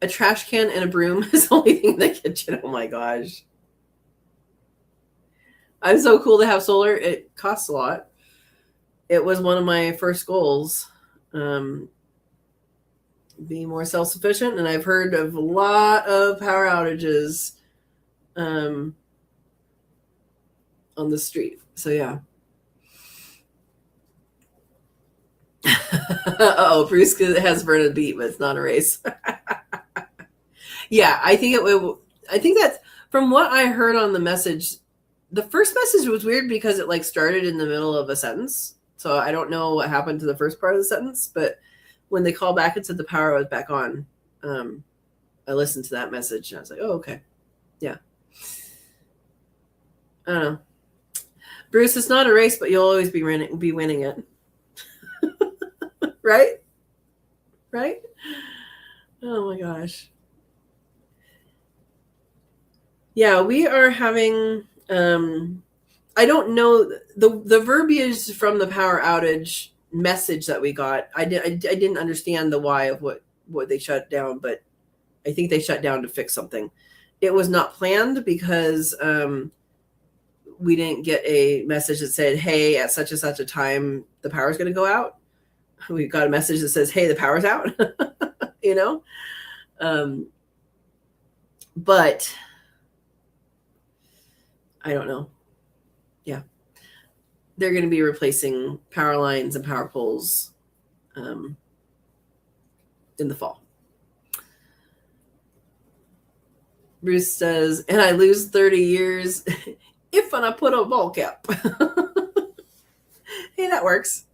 A trash can and a broom is the only thing in the kitchen. Oh my gosh. I'm so cool to have solar. It costs a lot. It was one of my first goals, being more self-sufficient. And I've heard of a lot of power outages on the street. So yeah. Uh-oh, Bruce has Verna beat, but it's not a race. Yeah, I think that's from what I heard on the message. The first message was weird because it started in the middle of a sentence. So I don't know what happened to the first part of the sentence, but when they called back and said the power was back on, I listened to that message and I was like, oh, okay. Yeah. I don't know. Bruce, it's not a race, but you'll always be winning it. Right? Right? Oh my gosh. Yeah, we are having I don't know the verbiage from the power outage message that we got. I didn't understand the why of what they shut down, but I think they shut down to fix something. it was not planned because we didn't get a message that said, hey, at such and such a time, the power's going to go out. We got a message that says, hey, the power's out, you know? But I don't know. Yeah. They're going to be replacing power lines and power poles in the fall. Bruce says, and I lose 30 years if I put a ball cap. Hey, that works.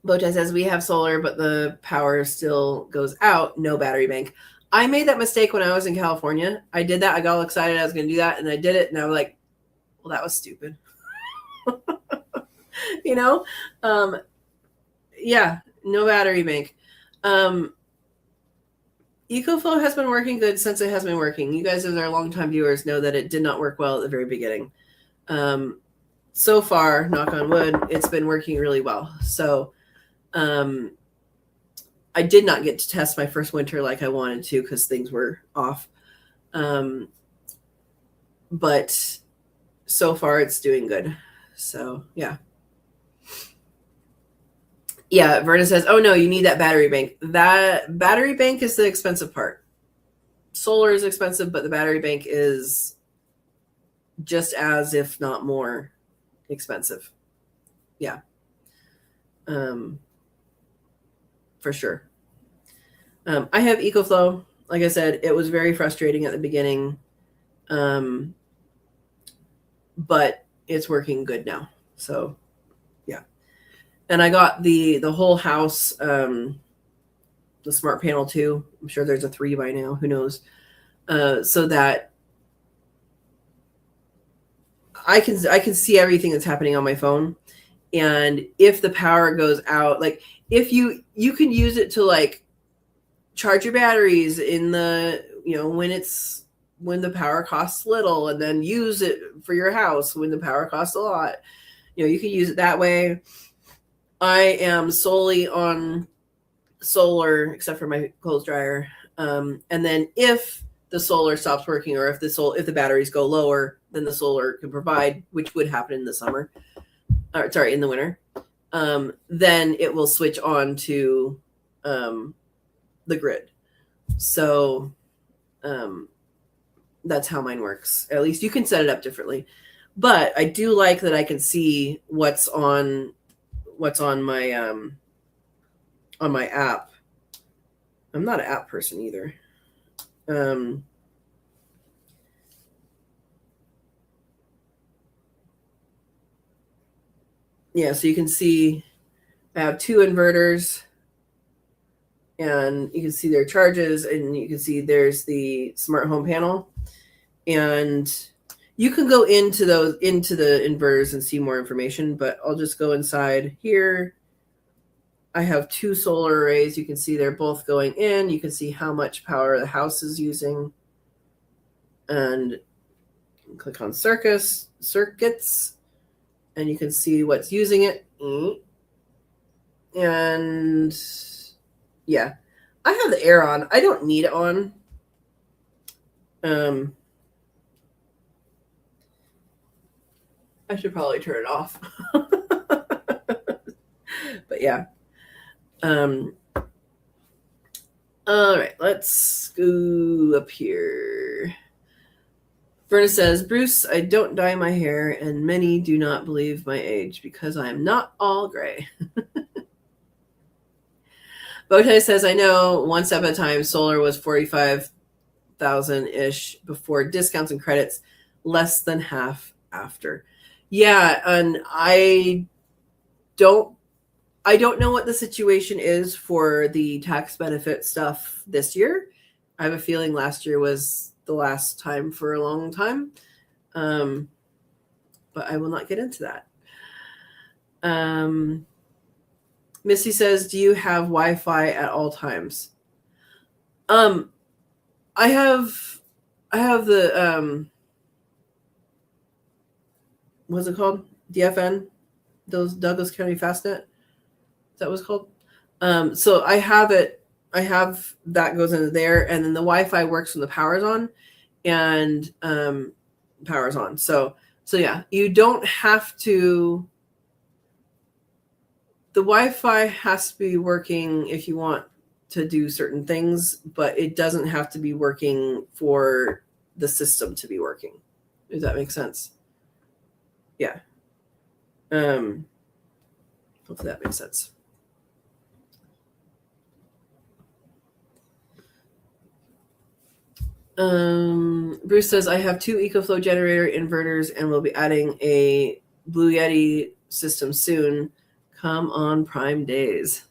Bowtie says, we have solar, but the power still goes out. No battery bank. I made that mistake when I was in California. I did that. I got all excited. I was going to do that. And I did it. And I was like, well, that was stupid. You know? Yeah, no battery bank. EcoFlow has been working good since it has been working. You guys, as our longtime viewers, know that it did not work well at the very beginning. So far, knock on wood, it's been working really well. So I did not get to test my first winter like I wanted to because things were off. But so far, it's doing good. So, yeah. Yeah, Verna says, oh, no, you need that battery bank. That battery bank is the expensive part. Solar is expensive, but the battery bank is just as, if not more, expensive. Yeah. For sure. I have EcoFlow. Like I said, it was very frustrating at the beginning, but it's working good now. So, yeah. And I got the whole house, the smart panel too. I'm sure there's a 3 by now. Who knows? So that I can see everything that's happening on my phone. And if the power goes out, like if you can use it to like charge your batteries in the, when the power costs little, and then use it for your house when the power costs a lot. You can use it that way. I am solely on solar, except for my clothes dryer. And then if the solar stops working, or if the batteries go lower than the solar can provide, which would happen in the summer, in the winter, then it will switch on to the grid. So that's how mine works. At least you can set it up differently. But I do like that I can see what's on my on my app. I'm not an app person either. Yeah, so you can see I have 2 inverters, and you can see their charges, and you can see there's the smart home panel, and you can go into the inverters and see more information, but I'll just go inside here. I have 2 solar arrays. You can see they're both going in. You can see how much power the house is using, and click on circuits, and you can see what's using it. And yeah, I have the air on. I don't need it on. I should probably turn it off. But yeah. All right, let's go up here. Verna says, Bruce, I don't dye my hair, and many do not believe my age because I am not all gray. Bowtie says, I know, one step at a time. Solar was 45,000-ish before discounts and credits, less than half after. Yeah, and I don't know what the situation is for the tax benefit stuff this year. I have a feeling last year was the last time for a long time. But I will not get into that. Missy says, do you have Wi-Fi at all times? I have the what's it called? DFN, those Douglas County Fastnet. Is that what it's called? So I have it I have that goes into there, and then the Wi-Fi works when the power's on, and power's on. So yeah, you don't have to. The Wi-Fi has to be working if you want to do certain things, but it doesn't have to be working for the system to be working. Does that make sense? Yeah. Hopefully that makes sense. Bruce says, I have 2 EcoFlow generator inverters and we'll be adding a Blue Yeti system soon. Come on Prime days.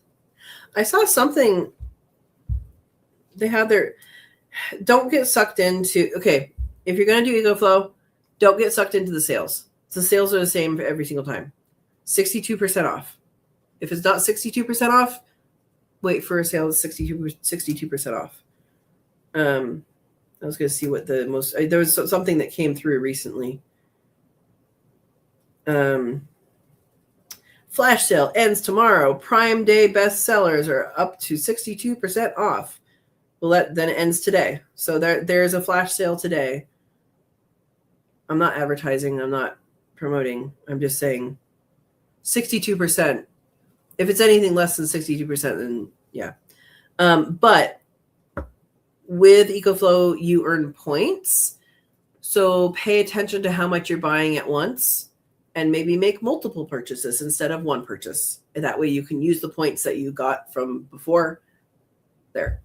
I saw something. They had their, don't get sucked into, okay, if you're going to do EcoFlow, don't get sucked into the sales. The sales are the same every single time. 62% off. If it's not 62% off, wait for a sale that's 62% off. I was going to see what the most, there was something that came through recently. Flash sale ends tomorrow. Prime Day best sellers are up to 62% off. Well, then it ends today. So there's a flash sale today. I'm not advertising. I'm not promoting. I'm just saying 62%. If it's anything less than 62%, then yeah. But with EcoFlow, you earn points. So pay attention to how much you're buying at once and maybe make multiple purchases instead of one purchase. And that way you can use the points that you got from before there.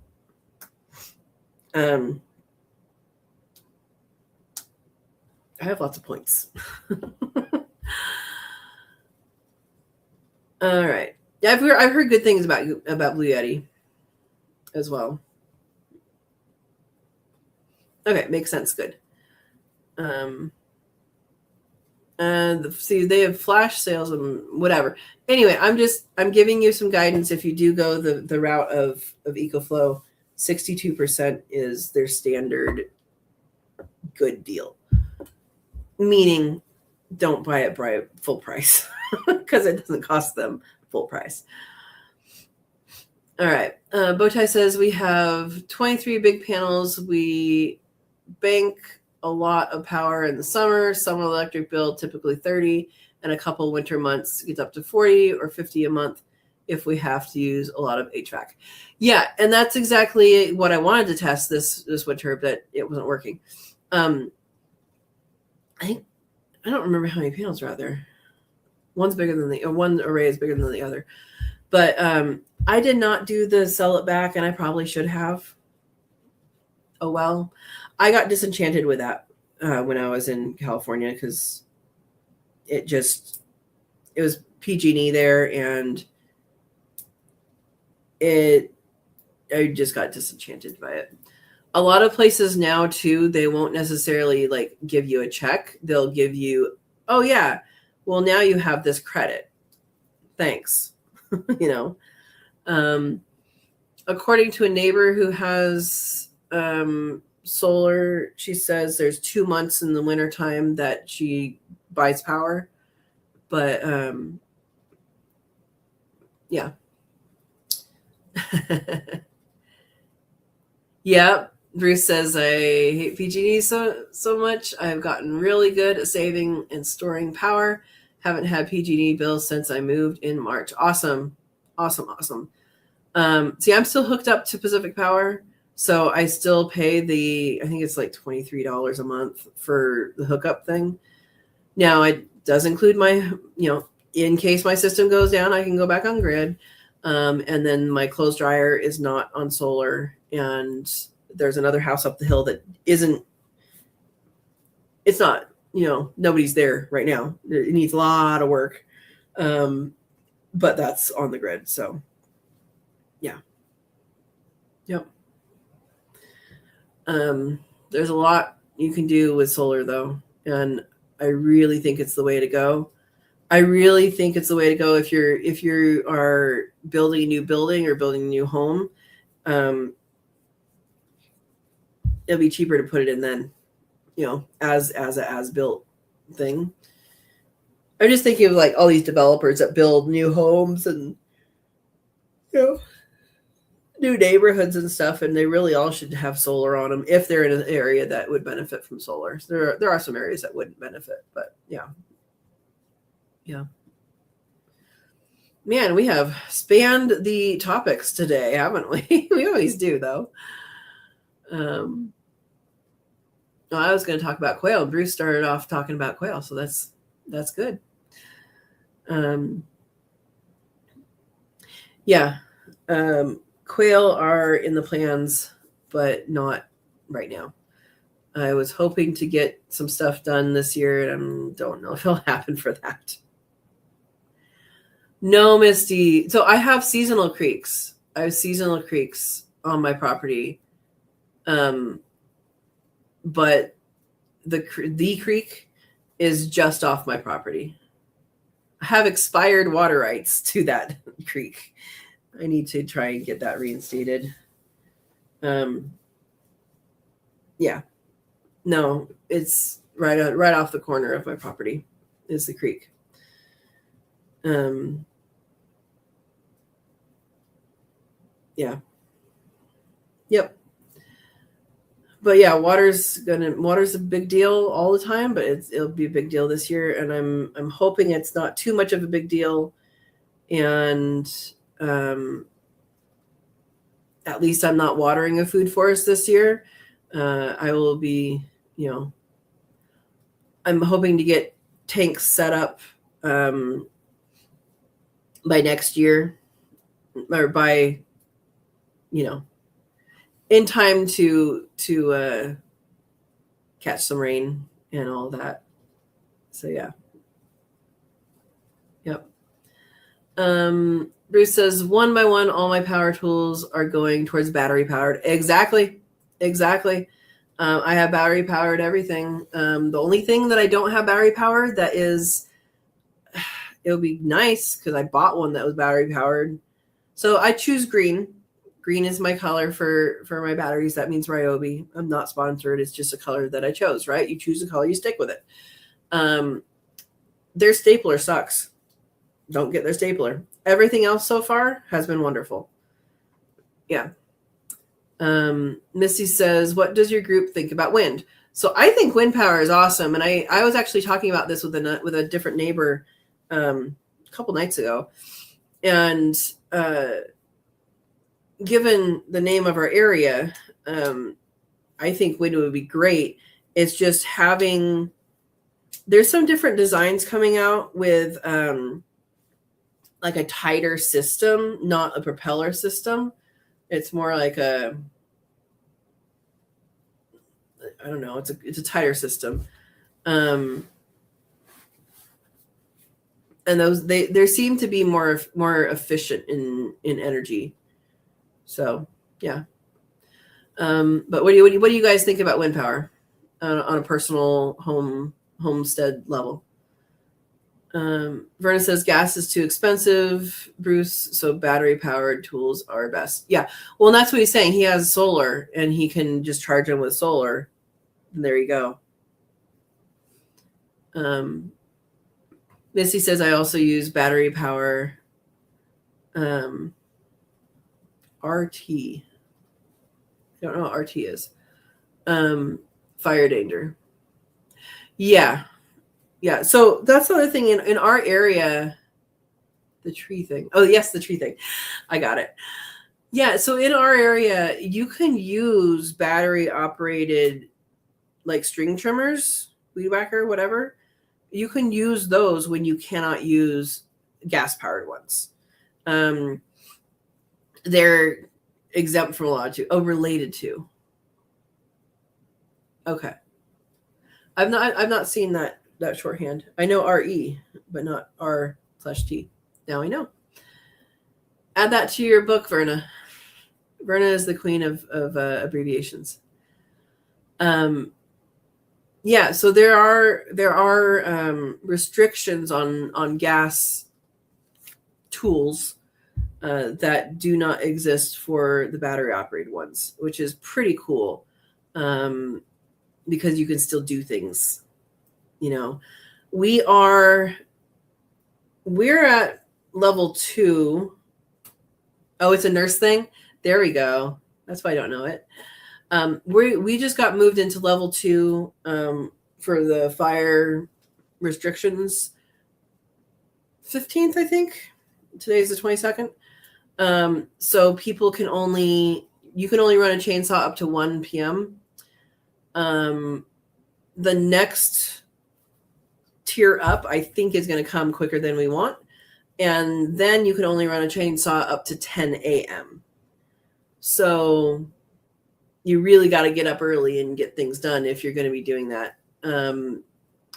I have lots of points. All right. Yeah, I've heard good things about Blue Yeti as well. Okay, makes sense. Good. And see, they have flash sales and whatever. Anyway, I'm giving you some guidance. If you do go the route of EcoFlow, 62% is their standard good deal. Meaning, don't buy it full price because it doesn't cost them full price. All right. Bowtie says we have 23 big panels. We bank a lot of power in the summer. Summer electric bill typically 30, and a couple winter months gets up to 40 or 50 a month if we have to use a lot of HVAC. Yeah, and that's exactly what I wanted to test this winter, but it wasn't working. I don't remember how many panels are out there. One array is bigger than the other. But I did not do the sell it back, and I probably should have. Oh, well. I got disenchanted with that when I was in California because it was PG&E there, and I just got disenchanted by it. A lot of places now too, they won't necessarily like give you a check. They'll give you, oh yeah, well now you have this credit. Thanks. According to a neighbor who has solar, she says there's 2 months in the wintertime that she buys power. But yeah. Yeah. Bruce says, I hate PG&E so much. I've gotten really good at saving and storing power. Haven't had PG&E bills since I moved in March. Awesome. See, I'm still hooked up to Pacific Power. So I still pay I think it's like $23 a month for the hookup thing. Now it does include my, in case my system goes down, I can go back on grid. And then my clothes dryer is not on solar, and there's another house up the hill that it's not, nobody's there right now. It needs a lot of work. But that's on the grid. So yeah. Yep. There's a lot you can do with solar though. And I really think it's the way to go. If you are building a new building or building a new home, it'll be cheaper to put it in then, as built thing. I'm just thinking of like all these developers that build new homes and new new neighborhoods and stuff, and they really all should have solar on them if they're in an area that would benefit from solar. There are some areas that wouldn't benefit, but yeah. Man, we have spanned the topics today, haven't we? We always do, though. I was going to talk about quail. Bruce started off talking about quail, so that's good. Quail are in the plans, but not right now. I was hoping to get some stuff done this year, and I don't know if it'll happen for that. No, Misty. So I have seasonal creeks. I have seasonal creeks on my property. But the creek is just off my property. I have expired water rights to that creek. I need to try and get that reinstated. Yeah. No, it's right off the corner of my property is the creek. Yeah. Yep. But yeah, water's a big deal all the time, but it'll be a big deal this year, and I'm hoping it's not too much of a big deal, and at least I'm not watering a food forest this year. I will be, I'm hoping to get tanks set up by next year, or by, in time to catch some rain and all that. So yeah. Yep. Bruce says, 1 by 1, all my power tools are going towards battery powered. Exactly. I have battery powered everything. The only thing that I don't have battery powered that is, it would be nice because I bought one that was battery powered. So I choose green. Green is my color for my batteries. That means Ryobi. I'm not sponsored. It's just a color that I chose, right? You choose a color, you stick with it. Their stapler sucks. Don't get their stapler. Everything else so far has been wonderful. Yeah. Missy says, what does your group think about wind? So I think wind power is awesome. And I was actually talking about this with a different neighbor a couple nights ago. And given the name of our area, I think wind would be great. It's just there's some different designs coming out with like a tighter system, not a propeller system. It's more like I don't know, it's a tighter system. And those they seem to be more efficient in energy. So yeah. But what do you guys think about wind power on a personal homestead level? Verna says gas is too expensive, Bruce, so battery powered tools are best. Yeah, well, and that's what he's saying. He has solar and he can just charge them with solar, and there you go. Missy says I also use battery power. RT. I don't know what RT is. Fire danger. Yeah. So that's the other thing in our area. The tree thing. Oh, yes, the tree thing. I got it. Yeah. So in our area, you can use battery operated like string trimmers, weed whacker, whatever. You can use those when you cannot use gas powered ones. They're exempt from a lot too. Oh, related to. Okay. I've not seen that shorthand. I know RE, but not R/T. Now I know. Add that to your book, Verna. Verna is the queen of abbreviations. Yeah, so there are restrictions on gas tools that do not exist for the battery operated ones, which is pretty cool, because you can still do things. We're at level 2. Oh, it's a nurse thing. There we go. That's why I don't know it. We just got moved into level 2 for the fire restrictions. 15th, I think. Today's the 22nd. So people can you can only run a chainsaw up to 1 p.m. The next tier up, I think, is going to come quicker than we want. And then you can only run a chainsaw up to 10 a.m. So you really got to get up early and get things done if you're going to be doing that. And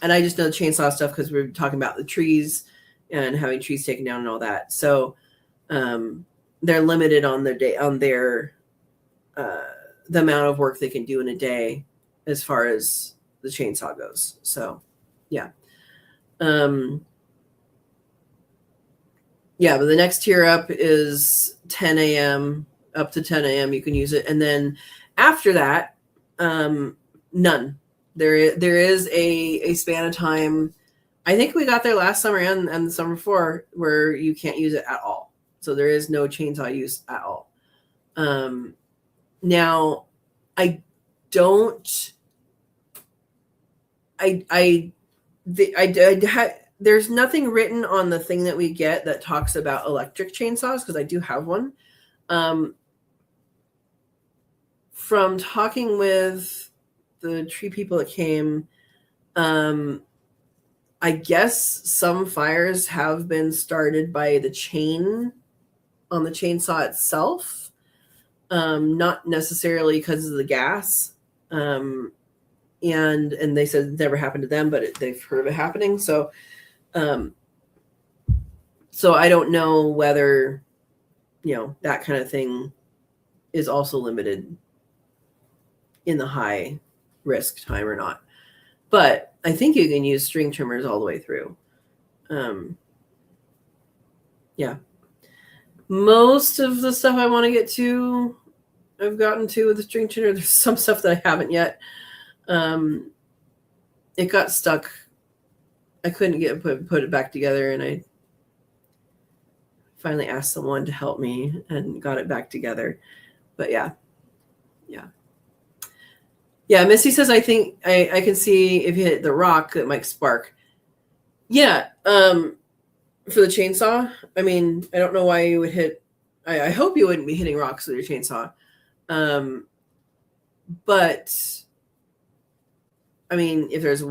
I just know the chainsaw stuff because we're talking about the trees and having trees taken down and all that. So they're limited on their day, on their the amount of work they can do in a day as far as the chainsaw goes. So yeah. Yeah, but the next tier up is 10 a.m. Up to 10 a.m. you can use it. And then after that, none. There is a span of time. I think we got there last summer and the summer before where you can't use it at all. So there is no chainsaw use at all. Now, there's nothing written on the thing that we get that talks about electric chainsaws because I do have one. From talking with the tree people that came, I guess some fires have been started by the chain on the chainsaw itself, not necessarily because of the gas. And they said it never happened to them, but they've heard of it happening. So I don't know whether, that kind of thing is also limited in the high risk time or not. But I think you can use string trimmers all the way through. Yeah. Most of the stuff I want to get to, I've gotten to with the string trimmer. There's some stuff that I haven't yet. It got stuck. I couldn't put it back together, and I finally asked someone to help me and got it back together. But yeah. Missy says, I think I can see if you hit the rock that might spark. Yeah. For the chainsaw, I mean, I don't know why you would hit. I hope you wouldn't be hitting rocks with your chainsaw. But I mean, if there's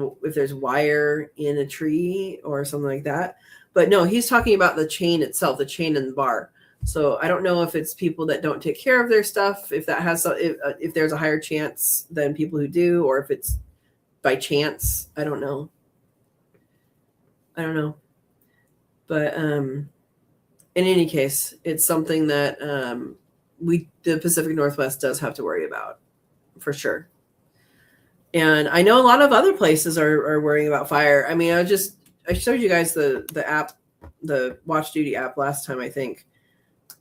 wire in a tree or something like that. But no, he's talking about the chain itself, the chain and the bar. So I don't know if it's people that don't take care of their stuff, if that has if there's a higher chance than people who do, or if it's by chance. I don't know. But in any case, it's something that the Pacific Northwest does have to worry about for sure. And I know a lot of other places are worrying about fire. I mean, I showed you guys the app, the Watch Duty app last time, I think.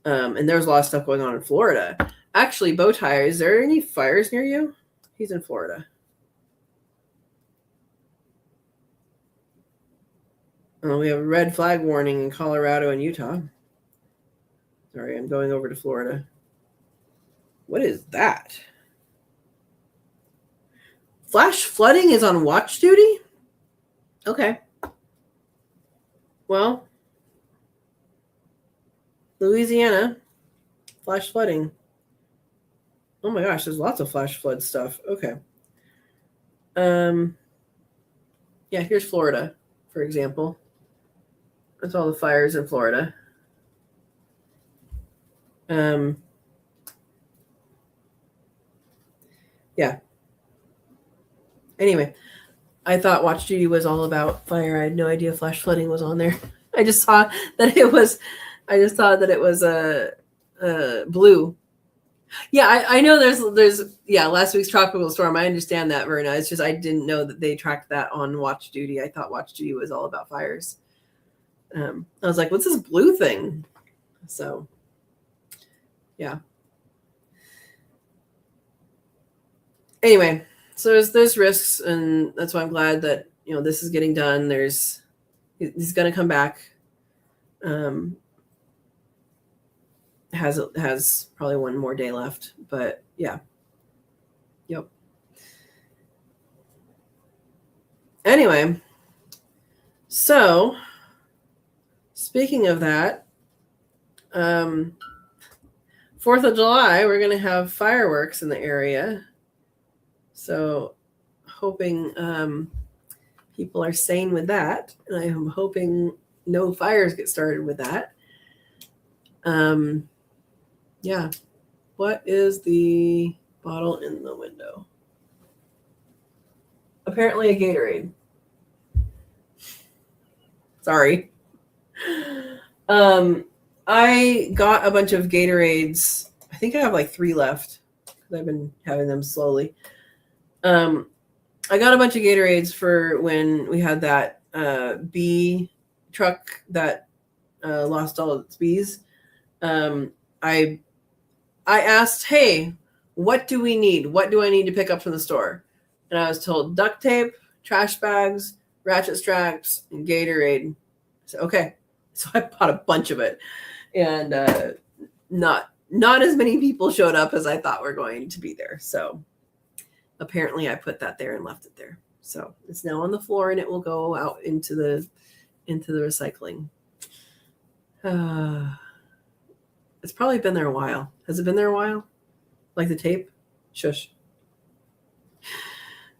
And there's a lot of stuff going on in Florida. Actually, Bowtie, is there any fires near you? He's in Florida. We have a red flag warning in Colorado and Utah. Sorry, I'm going over to Florida. What is that? Flash flooding is on watch duty? Okay. Well, Louisiana, flash flooding. Oh my gosh, there's lots of flash flood stuff. Okay. Yeah, here's Florida, for example. That's all the fires in Florida. Yeah. Anyway, I thought Watch Duty was all about fire. I had no idea flash flooding was on there. I just saw that it was. I just thought that it was blue. Yeah, I know there's last week's tropical storm. I understand that, Verna. It's just I didn't know that they tracked that on Watch Duty. I thought Watch Duty was all about fires. I was like, what's this blue thing? So, yeah. Anyway, so there's risks, and that's why I'm glad that this is getting done. He's going to come back. has probably one more day left, but yeah. Yep. Anyway, so speaking of that, 4th of July, we're going to have fireworks in the area. So hoping people are sane with that. And I am hoping no fires get started with that. Yeah. What is the bottle in the window? Apparently a Gatorade. Sorry. I got a bunch of Gatorades. I think I have like 3 left because I've been having them slowly. I got a bunch of Gatorades for when we had that bee truck that lost all of its bees. I asked, hey, what do we need? What do I need to pick up from the store? And I was told duct tape, trash bags, ratchet straps, and Gatorade. I said, okay. So I bought a bunch of it. And not as many people showed up as I thought were going to be there. So apparently I put that there and left it there. So it's now on the floor and it will go out into the recycling. It's probably been there a while. Has it been there a while? Like the tape? Shush.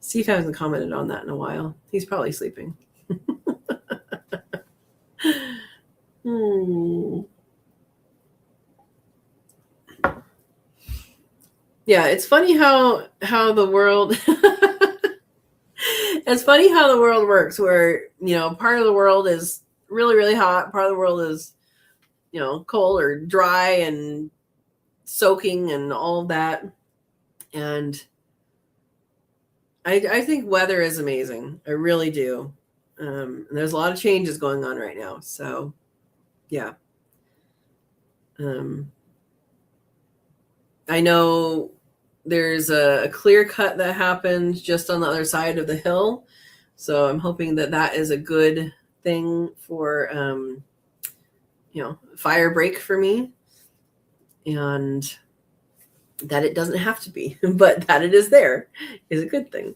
Steve hasn't commented on that in a while. He's probably sleeping. Yeah, it's funny how the world it's funny how the world works, where, part of the world is really, really hot, part of the world is, cold or dry and soaking and all of that. And I think weather is amazing. I really do. And there's a lot of changes going on right now. So, yeah. I know there's a clear cut that happened just on the other side of the hill. So I'm hoping that is a good thing for, fire break for me. And that it doesn't have to be, but that it is there is a good thing.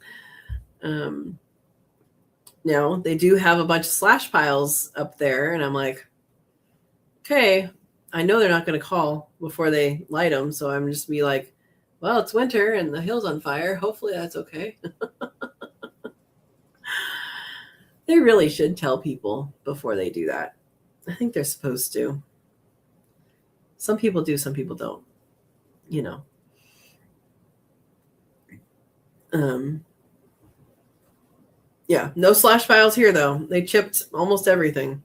Now they do have a bunch of slash piles up there, and I'm like, okay, I know they're not going to call before they light them, so I'm just be like, well, it's winter and the hill's on fire. Hopefully that's okay. They really should tell people before they do that. I think they're supposed to. Some people do, some people don't. Yeah, no slash files here though. They chipped almost everything.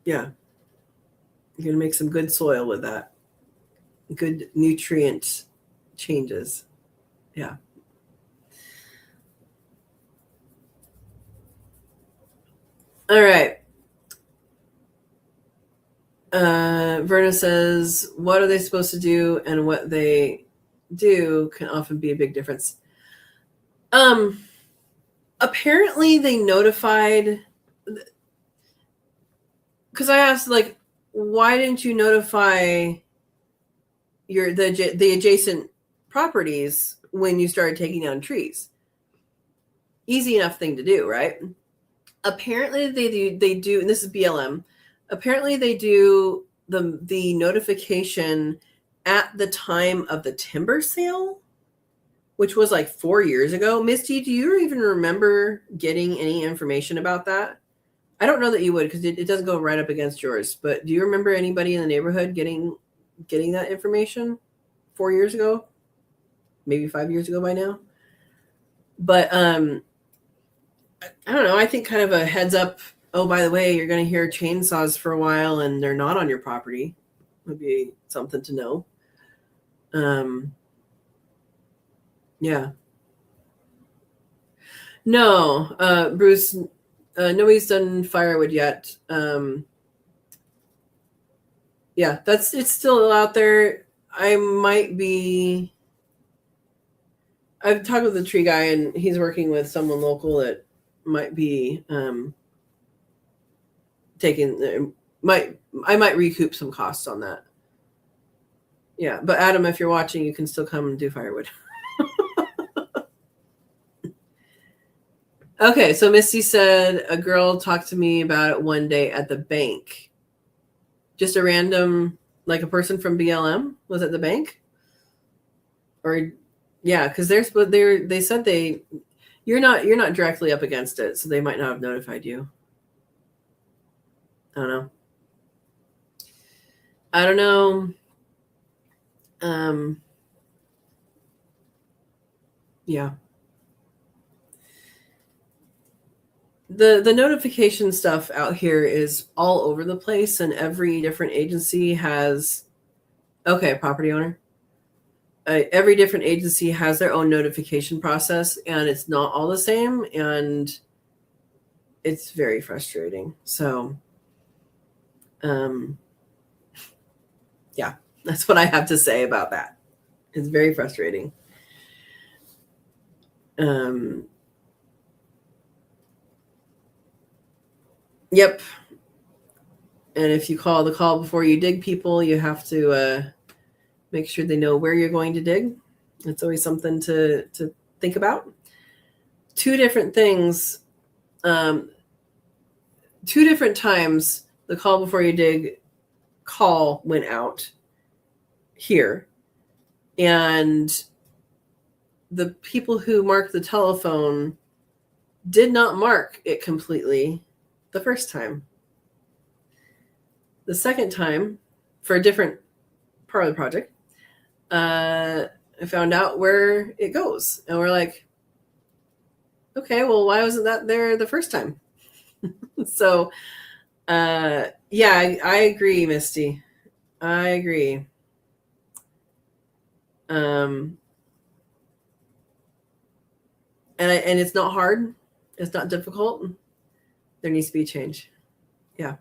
Yeah, you're gonna make some good soil with that. Good nutrient changes. Yeah. All right. Verna says, what are they supposed to do, and what they do can often be a big difference. Apparently they notified, because I asked, like, why didn't you notify the adjacent properties when you started taking down trees? Easy enough thing to do, right? Apparently they do, and this is BLM. Apparently they do the notification at the time of the timber sale, which was like 4 years ago. Misty, do you even remember getting any information about that? I don't know that you would, because it doesn't go right up against yours. But do you remember anybody in the neighborhood getting that information 4 years ago? Maybe 5 years ago by now. But I don't know. I think kind of a heads up. Oh, by the way, you're going to hear chainsaws for a while, and they're not on your property. Would be something to know. Yeah. No, Bruce, nobody's done firewood yet. Yeah, it's still out there. I've talked with the tree guy, and he's working with someone local that might be I might recoup some costs on that. Yeah, but Adam, if you're watching, you can still come and do firewood. Okay, so Misty said a girl talked to me about it one day at the bank. Just a random, like a person from BLM was at the bank, or yeah, because they said you're not directly up against it, so they might not have notified you. I don't know. Yeah. The notification stuff out here is all over the place, and every different agency has property owner. Every different agency has their own notification process, and it's not all the same, and it's very frustrating. So, yeah, that's what I have to say about that. It's very frustrating. Yep. And if you call the call before you dig people, you have to make sure they know where you're going to dig. It's always something to think about. Two different things. 2 different times the call before you dig call went out here. And the people who marked the telephone did not mark it completely the first time. The second time, for a different part of the project, I found out where it goes. And we're like, okay, well, why wasn't that there the first time? So, yeah, I agree, Misty. I agree. And it's not hard. It's not difficult. There needs to be a change. Yeah.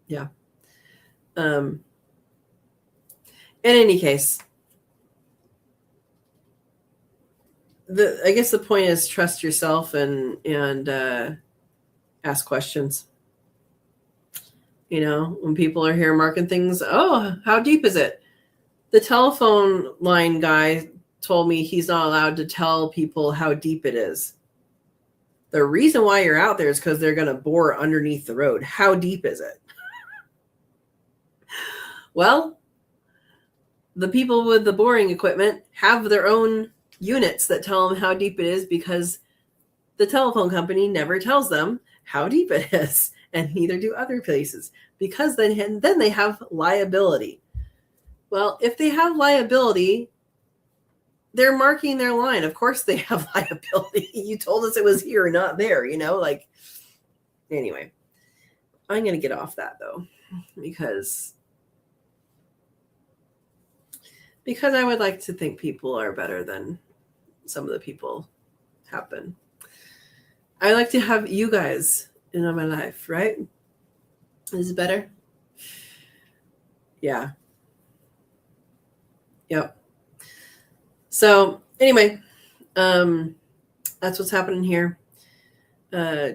Yeah. In any case, I guess the point is trust yourself and ask questions. You know, when people are here marking things, oh, how deep is it? The telephone line guy told me he's not allowed to tell people how deep it is. The reason why you're out there is because they're going to bore underneath the road. How deep is it? Well, the people with the boring equipment have their own units that tell them how deep it is, because the telephone company never tells them how deep it is, and neither do other places, because then they have liability. Well, if they have liability, they're marking their line. Of course they have liability. You told us it was here, not there, like, anyway. I'm going to get off that, though, because I would like to think people are better than some of the people have been. I like to have you guys in my life, right? Is it better? Yeah. Yep. So anyway, that's what's happening here.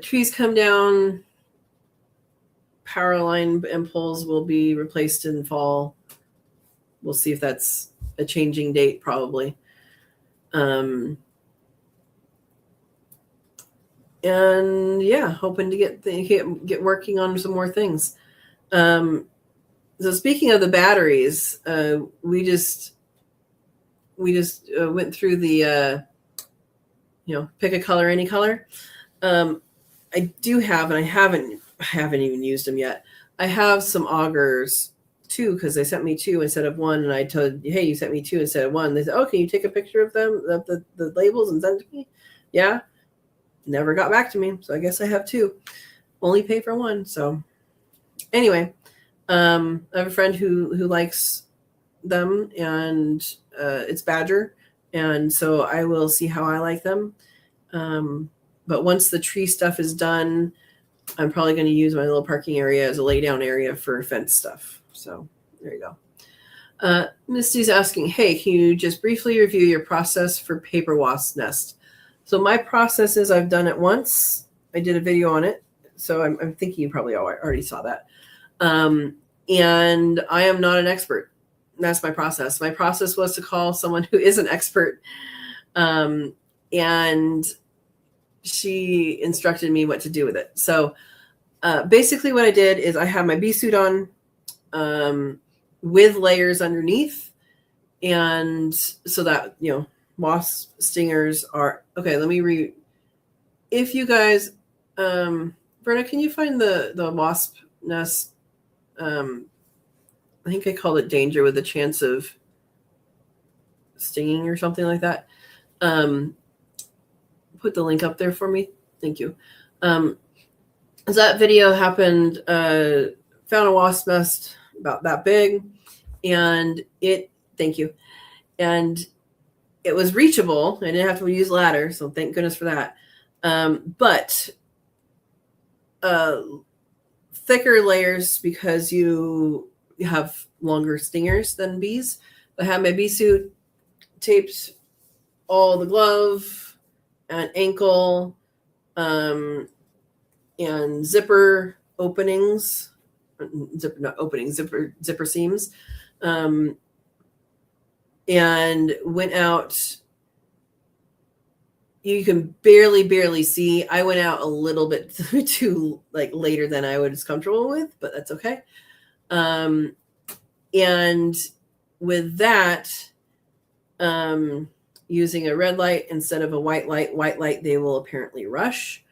Trees come down. Power line and poles will be replaced in fall. We'll see if that's a changing date, probably. And yeah, hoping to get working on some more things. So speaking of the batteries, we just went through the pick a color, any color. I do have, and I haven't even used them yet. I have some augers too, because they sent me 2 instead of 1, and I told, hey, you sent me 2 instead of 1. They said, oh, can you take a picture of them, the labels, and send it to me? Yeah. Never got back to me, so I guess I have 2. Only pay for 1. So anyway, I have a friend who likes them, and it's Badger, and so I will see how I like them. But once the tree stuff is done, I'm probably going to use my little parking area as a lay down area for fence stuff. So there you go. Misty's asking, hey, can you just briefly review your process for paper wasp nest? So my process is, I've done it once. I did a video on it. So I'm thinking you probably already saw that. And I am not an expert. That's my process. My process was to call someone who is an expert. And she instructed me what to do with it. So basically what I did is I have my bee suit on with layers underneath. And so that, wasp stingers are, okay, let me if you guys, Verna, can you find the wasp nest? I think I called it danger with a chance of stinging or something like that. Put the link up there for me. Thank you. So that video happened, found a wasp nest about that big, and thank you. And it was reachable. I didn't have to use ladder, so thank goodness for that. But thicker layers because you have longer stingers than bees. I have my bee suit taped, all the glove and ankle and zipper openings, zipper seams, and went out. You can barely see. I went out a little bit too later than I was comfortable with, but that's okay. And with that, using a red light instead of a white light, they will apparently rush.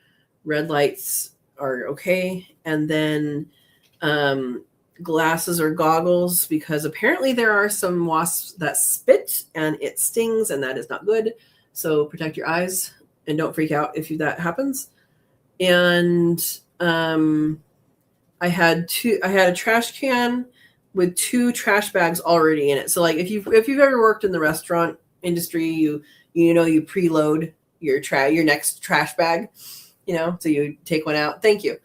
Red lights are okay. And then glasses or goggles, because apparently there are some wasps that spit and it stings, and that is not good. So protect your eyes and don't freak out if that happens. And I had a trash can with 2 trash bags already in it. So if you've ever worked in the restaurant industry, you preload your next trash bag, so you take one out. Thank you.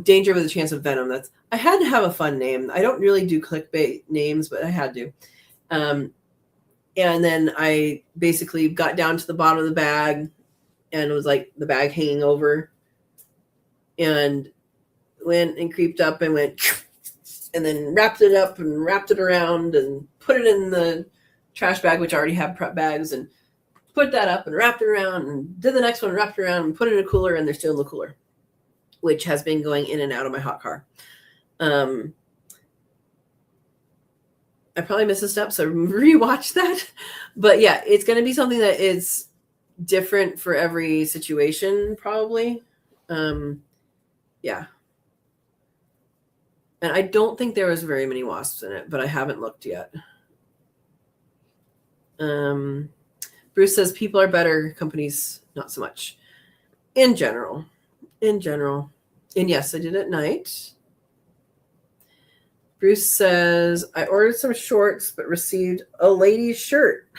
Danger with a chance of venom. I had to have a fun name. I don't really do clickbait names, but I had to. And then I basically got down to the bottom of the bag, and it was the bag hanging over, and went and creeped up and went, and then wrapped it up and wrapped it around and put it in the trash bag, which I already have prep bags, and put that up and wrapped it around and did the next one, wrapped it around and put it in a cooler, and they're still in the cooler, which has been going in and out of my hot car. I probably missed a step, so rewatch that. But yeah, it's going to be something that is different for every situation, probably. Yeah. And I don't think there was very many wasps in it, but I haven't looked yet. Bruce says people are better, companies not so much. In general. And yes, I did at night. Bruce says, I ordered some shorts, but received a lady's shirt.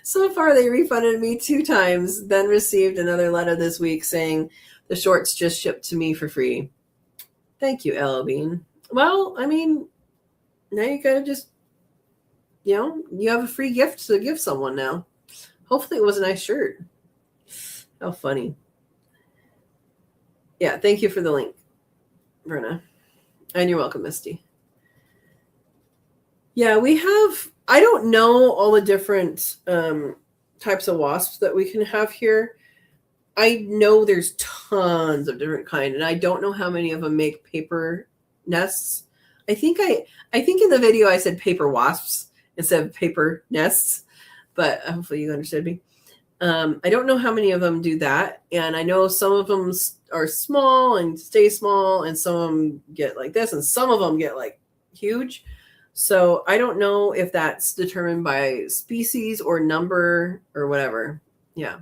So far, they refunded me 2 times, then received another letter this week saying the shorts just shipped to me for free. Thank you, Ella Bean. Well, I mean, now you gotta just, you have a free gift to give someone now. Hopefully it was a nice shirt. How funny. Yeah, thank you for the link, Verna. And you're welcome, Misty. Yeah, I don't know all the different types of wasps that we can have here. I know there's tons of different kinds, and I don't know how many of them make paper nests. I think in the video I said paper wasps instead of paper nests, but hopefully you understood me. I don't know how many of them do that, and I know some of them are small and stay small, and some of them get like this, and some of them get huge. So I don't know if that's determined by species or number or whatever. Yeah.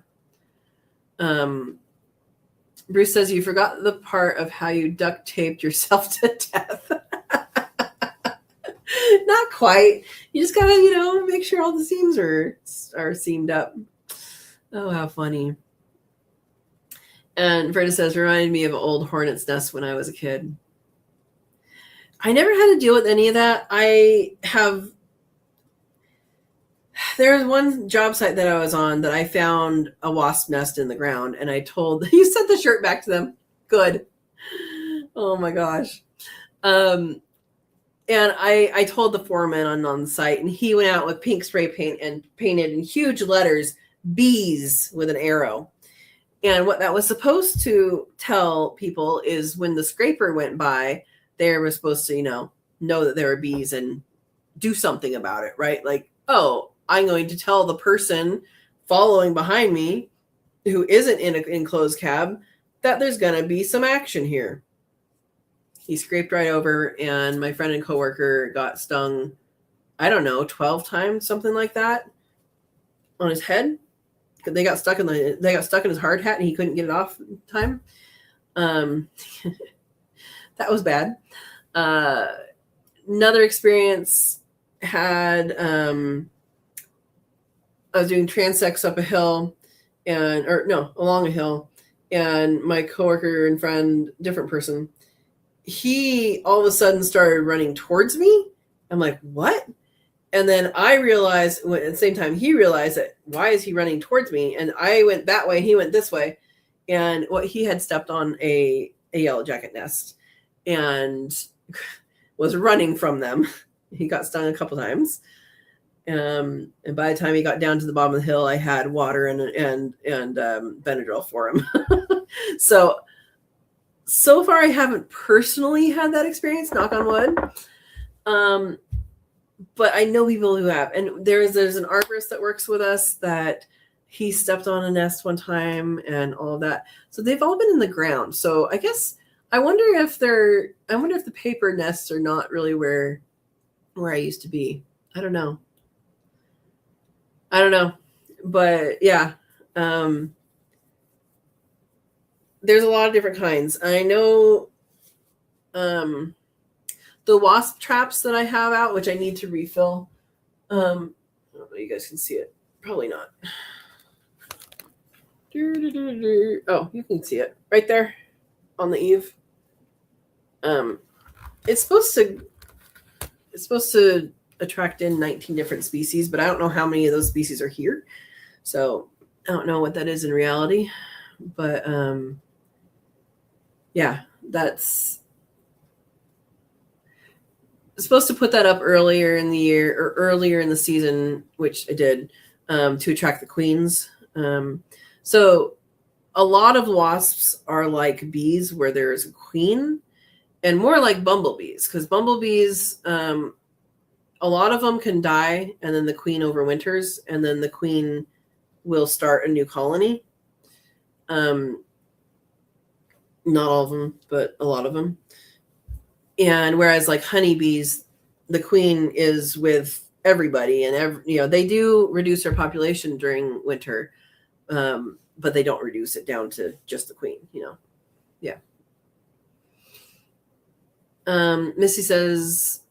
Bruce says you forgot the part of how you duct taped yourself to death. Not quite. You just gotta, make sure all the seams are seamed up. Oh, how funny. And Verna says, reminded me of an old hornet's nest when I was a kid. I never had to deal with any of that. There's one job site that I was on that I found a wasp nest in the ground, and I told, you sent the shirt back to them. Good. Oh my gosh. And I told the foreman on the site, and he went out with pink spray paint and painted in huge letters, bees with an arrow. And what that was supposed to tell people is when the scraper went by, they were supposed to, know that there were bees and do something about it, right? Like, oh, I'm going to tell the person following behind me who isn't in an enclosed cab that there's going to be some action here. He scraped right over, and my friend and coworker got stung, I don't know, 12 times, something like that, on his head. They got stuck in his hard hat, and he couldn't get it off in time. That was bad. Another experience had I was doing transects up a hill, along a hill, and my coworker and friend, different person, he all of a sudden started running towards me. I'm like, what? And then I realized at the same time he realized that why is he running towards me? And I went that way, he went this way, and he had stepped on a yellow jacket nest and was running from them. He got stung a couple times. And by the time he got down to the bottom of the hill, I had water and Benadryl for him. So far I haven't personally had that experience, knock on wood. But I know people who have. And there's an arborist that works with us that he stepped on a nest one time and all of that. So they've all been in the ground. So I guess I wonder if the paper nests are not really where I used to be. I don't know. But yeah. There's a lot of different kinds. I know the wasp traps that I have out, which I need to refill. I don't know if you guys can see it. Probably not. Oh, you can see it right there on the eave. It's supposed to attract in 19 different species, but I don't know how many of those species are here. So I don't know what that is in reality. But yeah, that's supposed to put that up earlier in the year or earlier in the season, which I did, to attract the queens. So a lot of wasps are like bees where there's a queen, and more like bumblebees, because bumblebees, a lot of them can die and then the queen overwinters, and then the queen will start a new colony. Not all of them, but a lot of them. And whereas like honeybees, the queen is with everybody, and they do reduce their population during winter, but they don't reduce it down to just the queen. Yeah. Missy says,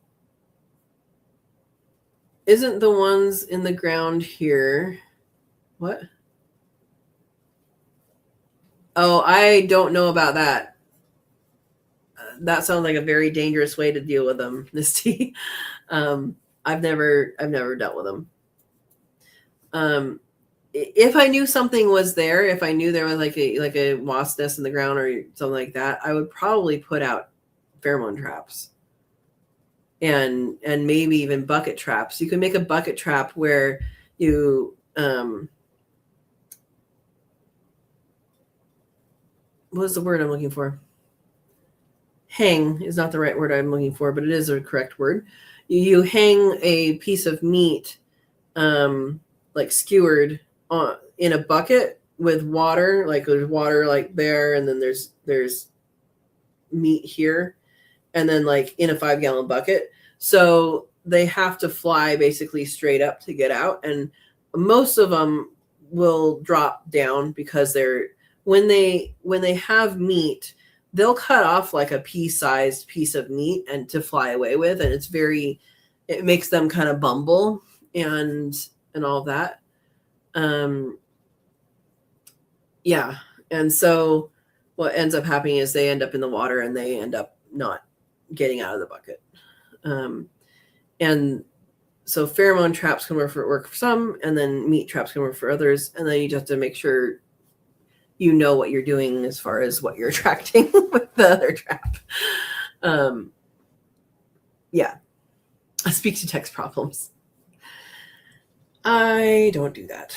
isn't the ones in the ground here? What? Oh, I don't know about that. That sounds like a very dangerous way to deal with them, Misty. I've never dealt with them. If I knew something was there, if I knew there was like a wasp nest in the ground or something like that, I would probably put out pheromone traps and maybe even bucket traps. You can make a bucket trap where you what's the word I'm looking for? Hang is not the right word I'm looking for, but it is a correct word. You hang a piece of meat, like skewered, in a bucket with water. Like there's water like there, and then there's meat here, and then like in a 5-gallon bucket. So they have to fly basically straight up to get out, and most of them will drop down because when they have meat, they'll cut off like a pea-sized piece of meat and to fly away with, and it makes them kind of bumble and all of that. Yeah. And so what ends up happening is they end up in the water and they end up not getting out of the bucket. And so pheromone traps can work for some, and then meat traps can work for others. And then you just have to make sure you know what you're doing as far as what you're attracting with the other trap. Yeah. I speak to text problems. I don't do that.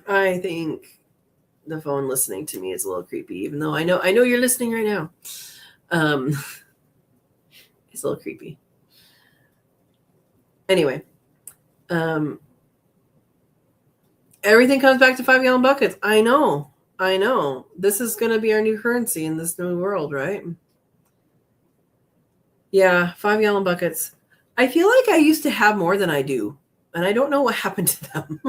I think the phone listening to me is a little creepy, even though I know you're listening right now. It's a little creepy. Anyway, everything comes back to 5-gallon buckets. I know. This is going to be our new currency in this new world, right? Yeah, 5-gallon buckets. I feel like I used to have more than I do, and I don't know what happened to them.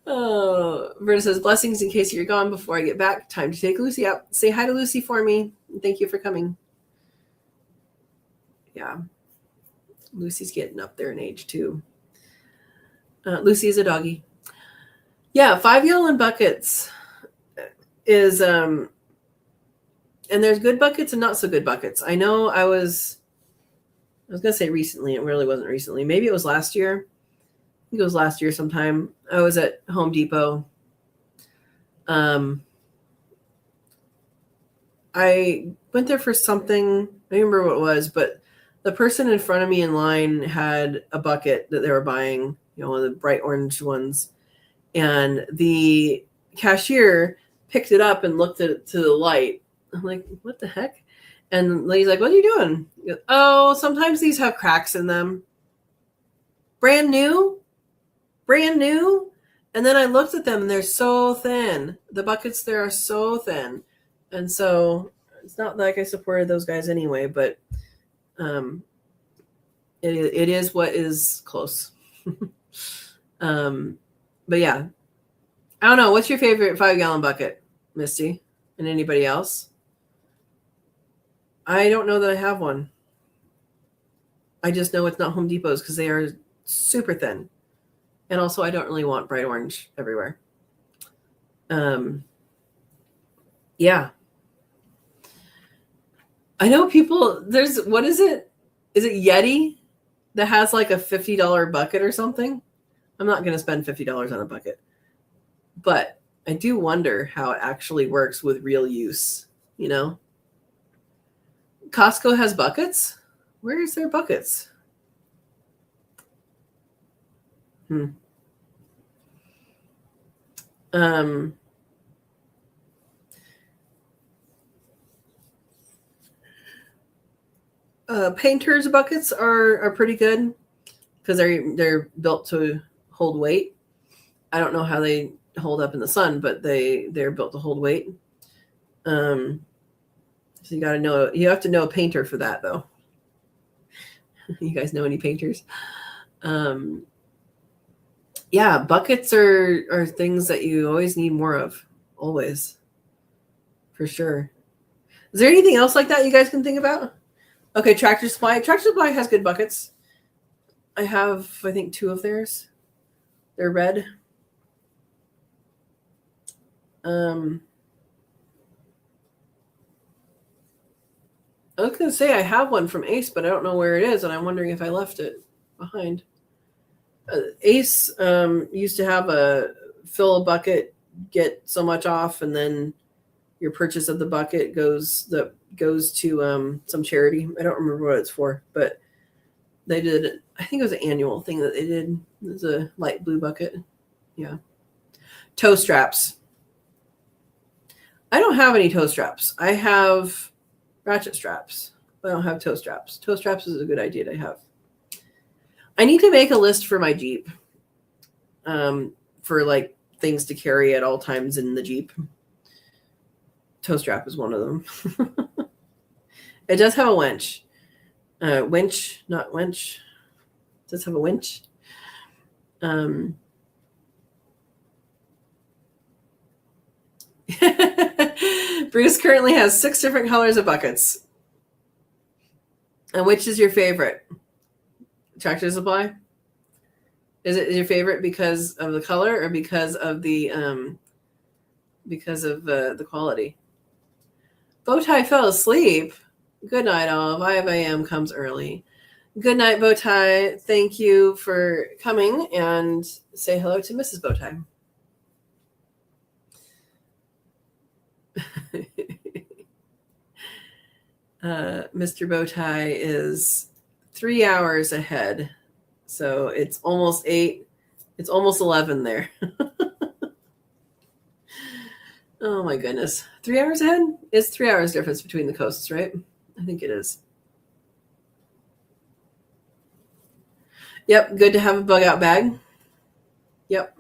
Berta says, blessings in case you're gone before I get back. Time to take Lucy out. Say hi to Lucy for me. Thank you for coming. Yeah. Lucy's getting up there in age too. Lucy is a doggy. Yeah, 5-gallon buckets is and there's good buckets and not so good buckets. I know I was gonna say recently, it really wasn't recently. Maybe it was last year. I think it was last year sometime. I was at Home Depot. I went there for something. I don't remember what it was, but the person in front of me in line had a bucket that they were buying, one of the bright orange ones. And the cashier picked it up and looked at it to the light. I'm like, what the heck? And the lady's like, what are you doing? He goes, oh, sometimes these have cracks in them. Brand new. And then I looked at them and they're so thin. The buckets there are so thin. And so it's not like I supported those guys anyway, but it is what is close. But yeah, I don't know. What's your favorite 5-gallon bucket, Misty? And anybody else? I don't know that I have one. I just know it's not Home Depot's because they are super thin. And also, I don't really want bright orange everywhere. Yeah. I know people, what is it? Is it Yeti that has like a $50 bucket or something? I'm not going to spend $50 on a bucket. But I do wonder how it actually works with real use, Costco has buckets? Where is their buckets? Painters buckets are pretty good because they're built to hold weight. I don't know how they hold up in the sun, but they're built to hold weight. So you have to know a painter for that though. You guys know any painters? Yeah, buckets are things that you always need more of. Always. For sure. Is there anything else like that you guys can think about? Okay, Tractor Supply. Tractor Supply has good buckets. I have, I think, 2 of theirs. They're red. I was going to say I have one from Ace, but I don't know where it is, and I'm wondering if I left it behind. Ace used to have a fill a bucket, get so much off, and then your purchase of the bucket goes to some charity. I don't remember what it's for, but they did. I think it was an annual thing that they did. It was a light blue bucket. Yeah. Toe straps. I don't have any toe straps. I have ratchet straps, but I don't have toe straps. Toe straps is a good idea to have. I need to make a list for my Jeep for like things to carry at all times in the Jeep. Toe strap is one of them. It does have a winch. Winch, not winch. It does have a winch. Bruce currently has 6 different colors of buckets. And which is your favorite? Tractor Supply? Is it your favorite because of the color or because of the quality? Bowtie fell asleep. Good night, all. 5 a.m. comes early. Good night, Bowtie. Thank you for coming, and say hello to Mrs. Bowtie. Mr. Bowtie is 3 hours ahead. So it's almost 8. It's almost 11 there. Oh my goodness. 3 hours ahead? It's 3 hours difference between the coasts, right? I think it is. Yep, good to have a bug out bag. Yep.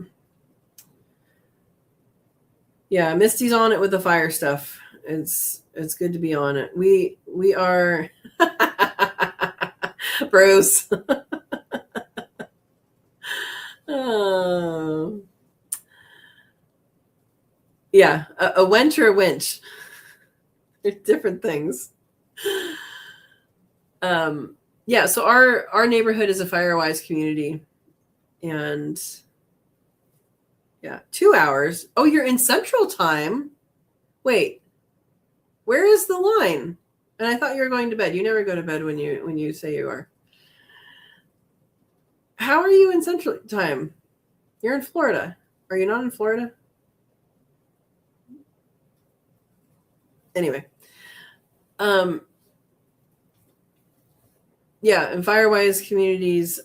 Yeah, Misty's on it with the fire stuff. It's good to be on it. We are Bruce. Oh. Yeah, a wench or a winch. They're different things. Yeah, so our neighborhood is a Firewise community, and yeah, 2 hours. Oh, you're in Central Time. Wait, where is the line? And I thought you were going to bed. You never go to bed when you say you are. How are you in Central Time? You're in Florida. Are you not in Florida? Anyway. Yeah, in Firewise communities,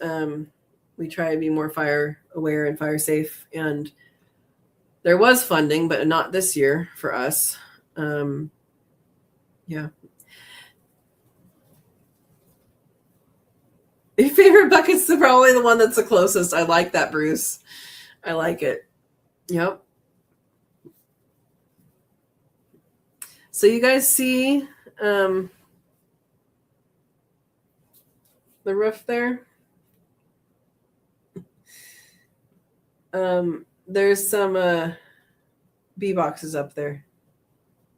we try to be more fire aware and fire safe. And there was funding, but not this year for us. Yeah. Your favorite bucket's probably the one that's the closest. I like that, Bruce. I like it. Yep. So you guys see the roof there? There's some bee boxes up there.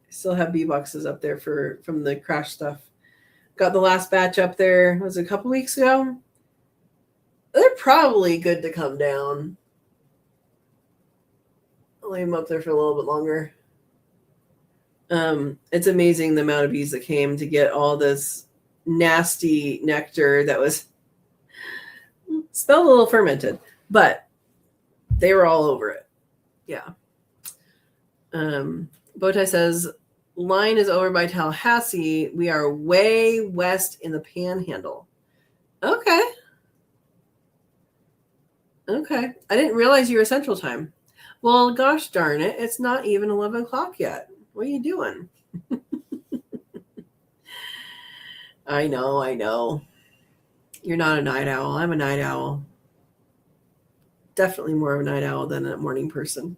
I still have bee boxes up there from the crash stuff. Got the last batch up there. Was it a couple weeks ago? They're probably good to come down. I'll leave them up there for a little bit longer. It's amazing the amount of bees that came to get all this nasty nectar that was smelled a little fermented, but they were all over it. Yeah. Bowtie says, line is over by Tallahassee. We are way west in the Panhandle. Okay. I didn't realize you were Central Time. Well, gosh darn it. It's not even 11 o'clock yet. What are you doing? I know. You're not a night owl. I'm a night owl. Definitely more of a night owl than a morning person.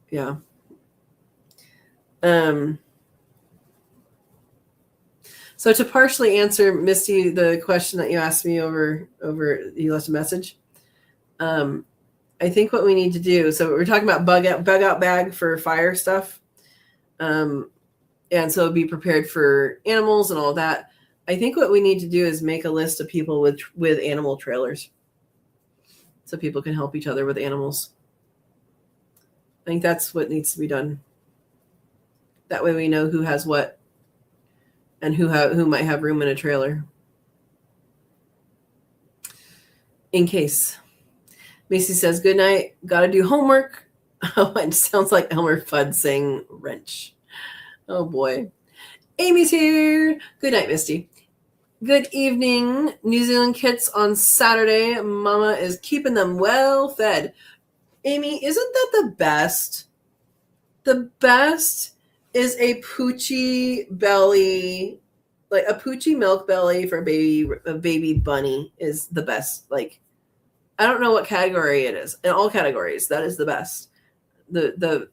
Yeah. So to partially answer, Misty, the question that you asked me over you left a message. I think what we need to do, so we're talking about bug out bag for fire stuff. And so be prepared for animals and all that. I think what we need to do is make a list of people with animal trailers so people can help each other with animals. I think that's what needs to be done. That way we know who has what and who might have room in a trailer. In case. Macy says, good night. Gotta do homework. Oh, it sounds like Elmer Fudd saying wrench. Oh boy. Amy's here. Good night, Misty. Good evening. New Zealand kits on Saturday. Mama is keeping them well fed. Amy, isn't that the best? The best is a poochie belly, like a poochie milk belly for a baby bunny is the best. Like, I don't know what category it is. In all categories, that is the best. The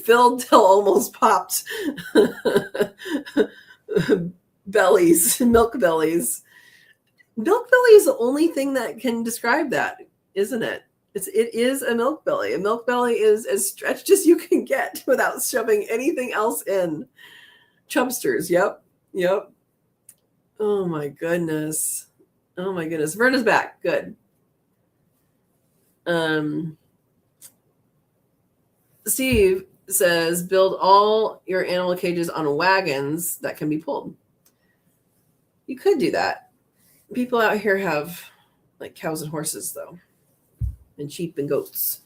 filled till almost popped bellies, milk bellies. Milk belly is the only thing that can describe that, isn't it? It is a milk belly. A milk belly is as stretched as you can get without shoving anything else in. Chumpsters. Yep. Oh my goodness. Verna's back. Good. Steve says, build all your animal cages on wagons that can be pulled. You could do that. People out here have like cows and horses, though. and sheep and goats.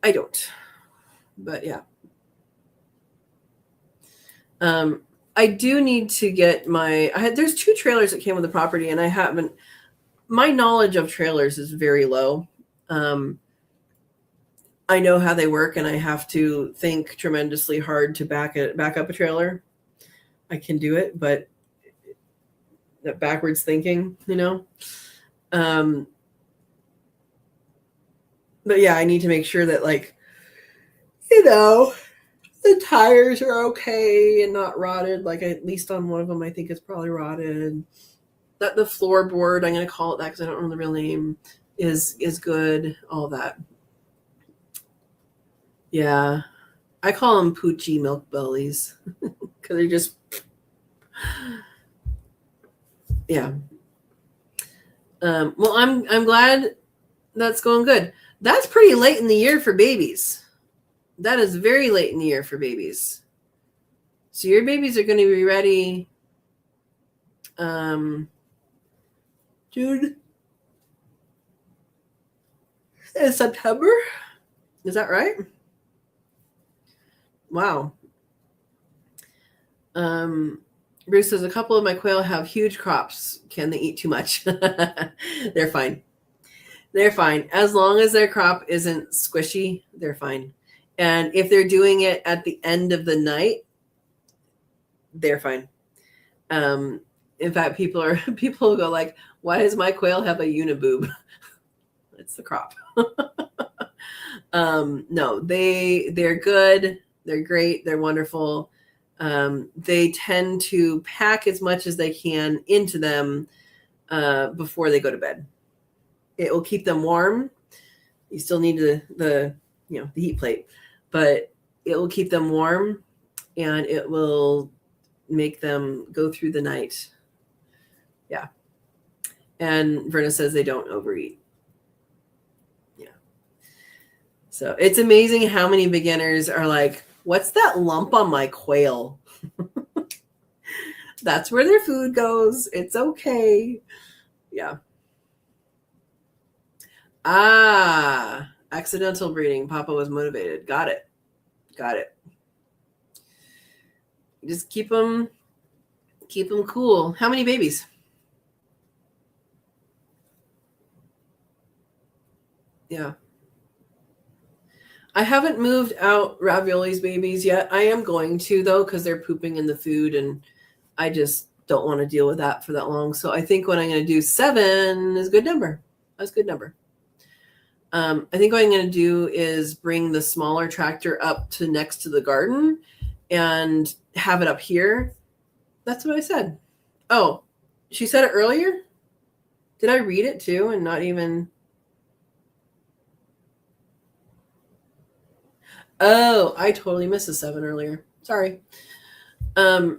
I don't, but yeah. I do need to get there's 2 trailers that came with the property, and I haven't, my knowledge of trailers is very low. I know how they work, and I have to think tremendously hard to back up a trailer. I can do it, but that backwards thinking, but yeah, I need to make sure that, like, the tires are okay and not rotted. Like, at least on one of them, I think it's probably rotted. That the floorboard, I'm going to call it that because I don't know the real name, is good. All that. Yeah. I call them Poochie milk bellies because they're just, yeah. Well, I'm glad that's going good. That's pretty late in the year for babies. That is very late in the year for babies. So your babies are going to be ready June and September. Is that right? Wow. Bruce says a couple of my quail have huge crops. Can they eat too much? They're fine. They're fine. As long as their crop isn't squishy, they're fine. And if they're doing it at the end of the night, they're fine. In fact, people go like, why does my quail have a uniboob? It's the crop. No, they're good. They're great. They're wonderful. They tend to pack as much as they can into them before they go to bed. It will keep them warm. You still need the heat plate, but it will keep them warm, and it will make them go through the night. Yeah. And Verna says they don't overeat. Yeah. So it's amazing how many beginners are like, what's that lump on my quail? That's where their food goes. It's okay. Yeah. Accidental breeding. Papa was motivated. Got it. Just keep them cool. How many babies? Yeah. I haven't moved out Ravioli's babies yet. I am going to, though, because they're pooping in the food, and I just don't want to deal with that for that long. So I think what I'm going to do, 7 is a good number. That's a good number. I think what I'm going to do is bring the smaller tractor up to next to the garden and have it up here. That's what I said. Oh, she said it earlier? Did I read it too and not even... Oh, I totally missed a 7 earlier. Sorry. Yeah,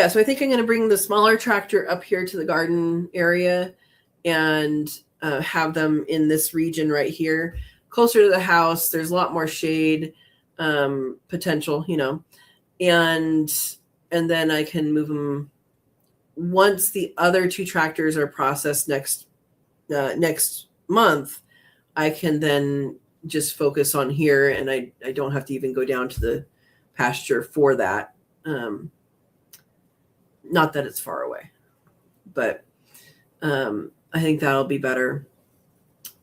so I think I'm going to bring the smaller tractor up here to the garden area and have them in this region right here, closer to the house. There's a lot more shade potential, and then I can move them once the other 2 tractors are processed next month. I can then just focus on here, and I don't have to even go down to the pasture for that. Not that it's far away, but I think that'll be better,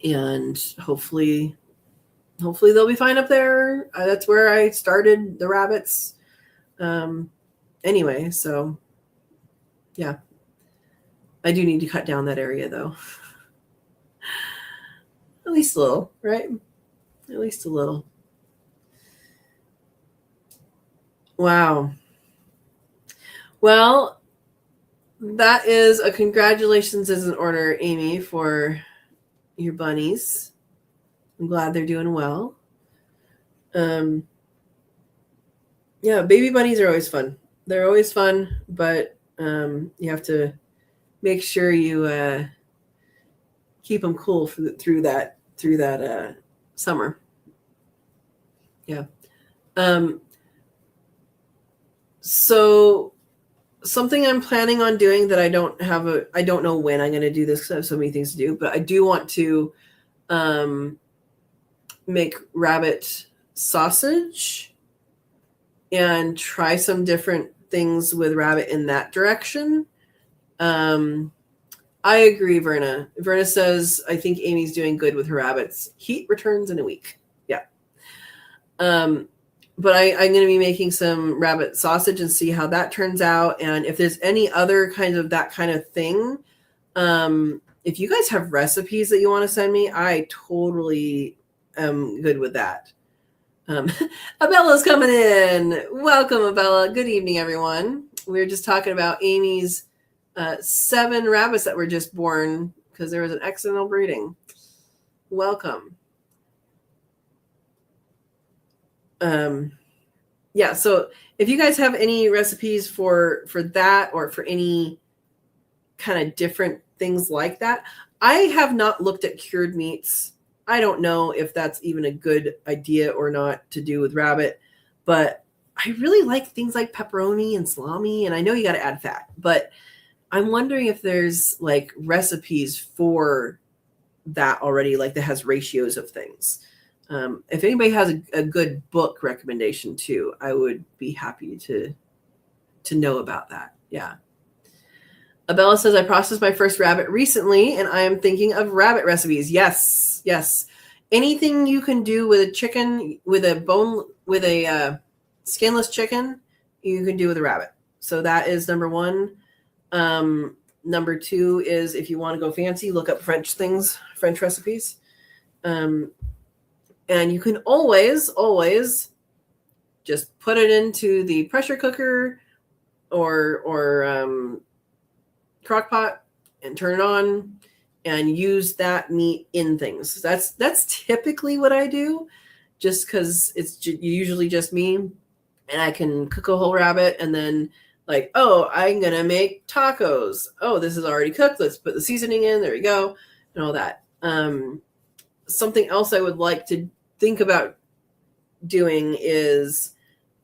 and hopefully they'll be fine up there. That's where I started the rabbits. Anyway, so yeah, I do need to cut down that area though. At least a little, right? At least a little. Wow. Well, that is a congratulations is in order, Amy, for your bunnies. I'm glad they're doing well. Yeah, baby bunnies are always fun. They're always fun, but you have to make sure you keep them cool through that summer. Yeah. So something I'm planning on doing that I don't know when I'm going to do this because I have so many things to do, but I do want to make rabbit sausage and try some different things with rabbit in that direction. I agree, Verna. Verna says, I think Amy's doing good with her rabbits. Heat returns in a week. Yeah. But I'm going to be making some rabbit sausage and see how that turns out. And if there's any other kind of that kind of thing, if you guys have recipes that you want to send me, I totally am good with that. Abella's coming in. Welcome, Abella. Good evening, everyone. We were just talking about Amy's 7 rabbits that were just born because there was an accidental breeding. Welcome. Yeah, so if you guys have any recipes for that or for any kind of different things like that, I have not looked at cured meats. I don't know if that's even a good idea or not to do with rabbit, but I really like things like pepperoni and salami, and I know you got to add fat, but I'm wondering if there's like recipes for that already, like that has ratios of things. If anybody has a good book recommendation too, I would be happy to know about that. Yeah. Abella says, I processed my first rabbit recently and I am thinking of rabbit recipes. Yes. Yes. Anything you can do with a chicken, with a skinless chicken, you can do with a rabbit. So that is number 1. Number 2 is if you want to go fancy, look up French recipes. And you can always just put it into the pressure cooker or crock pot and turn it on and use that meat in things. That's typically what I do, just because it's usually just me, and I can cook a whole rabbit and then like, oh, I'm gonna make tacos. Oh, this is already cooked. Let's put the seasoning in. There we go, and all that. Something else I would like to think about doing is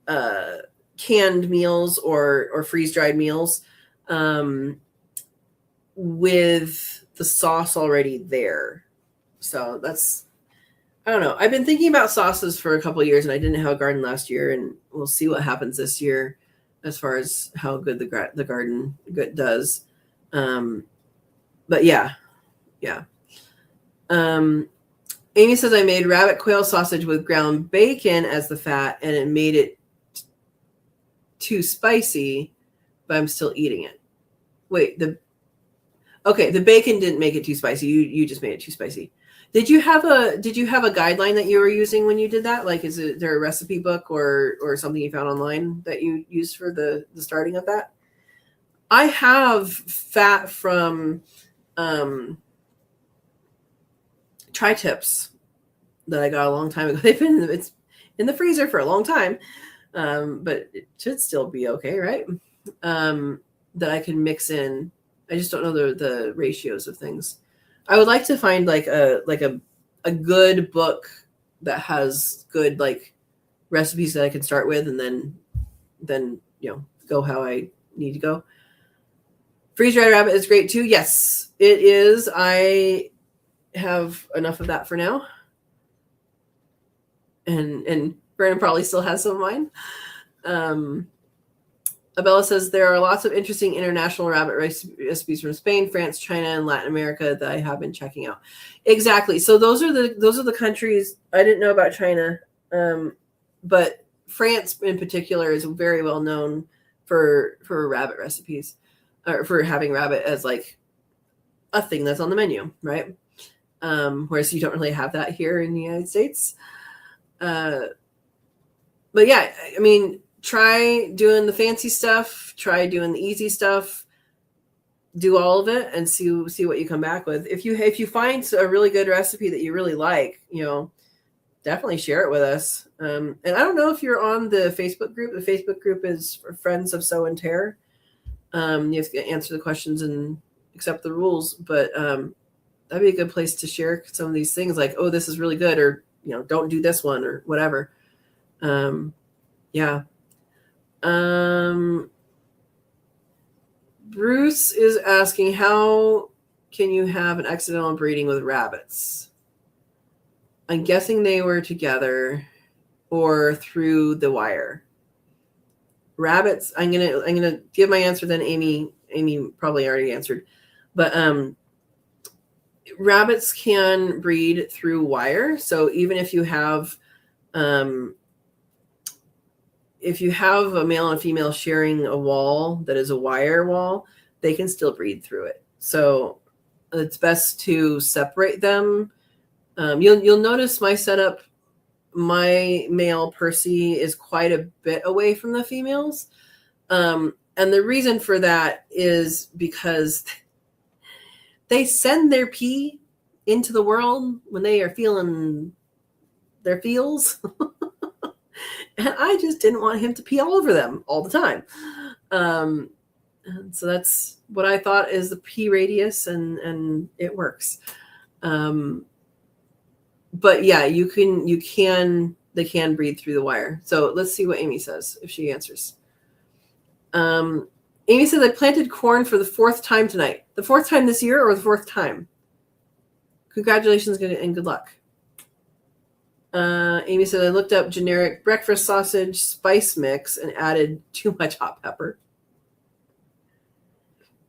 canned meals or freeze-dried meals with the sauce already there. So that's, I don't know. I've been thinking about sauces for a couple of years, and I didn't have a garden last year, and we'll see what happens this year as far as how good the garden does. But yeah. Amy says, I made rabbit quail sausage with ground bacon as the fat, and it made it too spicy, but I'm still eating it. Wait, the bacon didn't make it too spicy. You just made it too spicy. Did you have a guideline that you were using when you did that? Like, is there a recipe book or something you found online that you used for the starting of that? I have fat from tri-tips that I got a long time ago. It's in the freezer for a long time, but it should still be okay, right? That I can mix in. I just don't know the ratios of things. I would like to find like a good book that has good like recipes that I can start with, and then go how I need to go. Freeze-dried rabbit is great too. Yes, it is. I have enough of that for now. And Brandon probably still has some of mine. Abella says there are lots of interesting international rabbit recipes from Spain, France, China, and Latin America that I have been checking out. Exactly. So those are the countries. I didn't know about China, but France in particular is very well known for rabbit recipes, or for having rabbit as like a thing that's on the menu, right? Whereas you don't really have that here in the United States. But yeah, I mean, try doing the fancy stuff, try doing the easy stuff, do all of it and see what you come back with. If you find a really good recipe that you really like, definitely share it with us. And I don't know if you're on the Facebook group. The Facebook group is for Friends of Sow and Tare. You have to answer the questions and accept the rules, but that'd be a good place to share some of these things, like, oh, this is really good, or don't do this one, or whatever. Yeah. Bruce is asking, how can you have an accidental breeding with rabbits? I'm guessing they were together or through the wire. Rabbits, I'm gonna give my answer, then Amy probably already answered. But rabbits can breed through wire. So even if you have a male and a female sharing a wall that is a wire wall, they can still breed through it. So it's best to separate them. You'll notice my setup, my male Percy is quite a bit away from the females. And the reason for that is because they send their pee into the world when they are feeling their feels. And I just didn't want him to pee all over them all the time. And so that's what I thought is the pee radius, and it works. But yeah, they can breathe through the wire. So let's see what Amy says, if she answers. Amy says, I planted corn for the 4th time tonight. The 4th time this year, or the 4th time? Congratulations and good luck. Amy said, I looked up generic breakfast sausage spice mix and added too much hot pepper.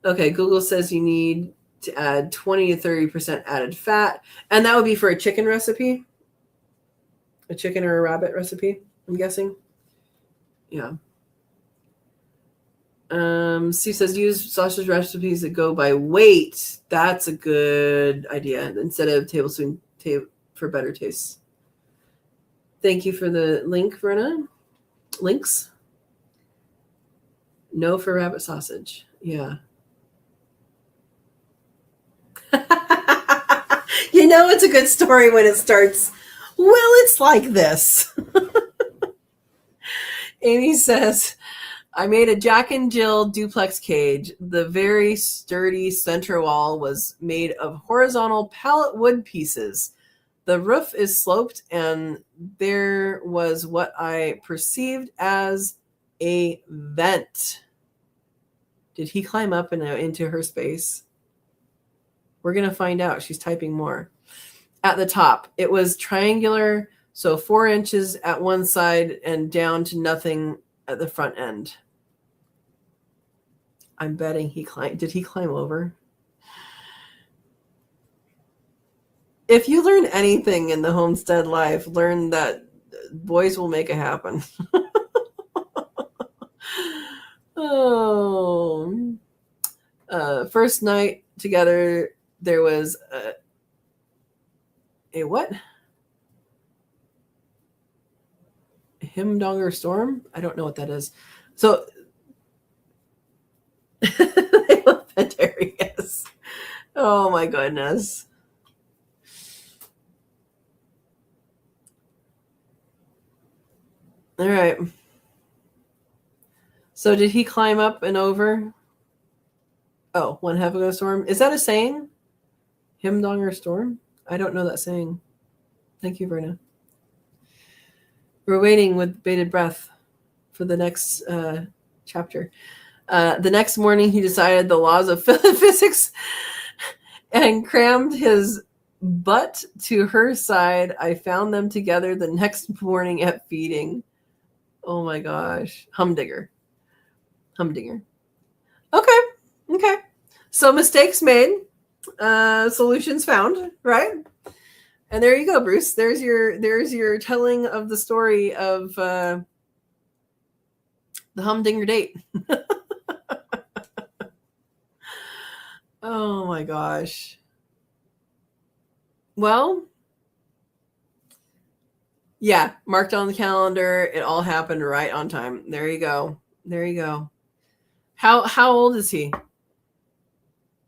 Okay, Google says you need to add 20 to 30% added fat. And that would be for a chicken recipe? A chicken or a rabbit recipe, I'm guessing? Yeah. Steve says use sausage recipes that go by weight. That's a good idea instead of tablespoon for better taste. Thank you for the link, Verna. Links? No for rabbit sausage. Yeah. You know it's a good story when it starts, well, it's like this. Amy says, I made a Jack and Jill duplex cage. The very sturdy center wall was made of horizontal pallet wood pieces. The roof is sloped, and there was what I perceived as a vent. Did he climb up into her space? We're going to find out. She's typing more. At the top, it was triangular, so 4 inches at one side and down to nothing at the front end. I'm betting he climbed. Did he climb over? If you learn anything in the homestead life, learn that boys will make it happen. Oh. First night together, there was a what? A Himdonger storm? I don't know what that is. So they love Pentarius. Oh my goodness. All right. So did he climb up and over? Oh, one heck of a storm. Is that a saying? Himdonger storm? I don't know that saying. Thank you, Verna. We're waiting with bated breath for the next chapter. The next morning, he decided the laws of physics and crammed his butt to her side. I found them together the next morning at feeding. Oh my gosh. Humdinger. Okay. So mistakes made, solutions found, right? And there you go, Bruce. There's your telling of the story of the humdinger date. Oh my gosh. Well, yeah, marked on the calendar. It all happened right on time. There you go. How old is he?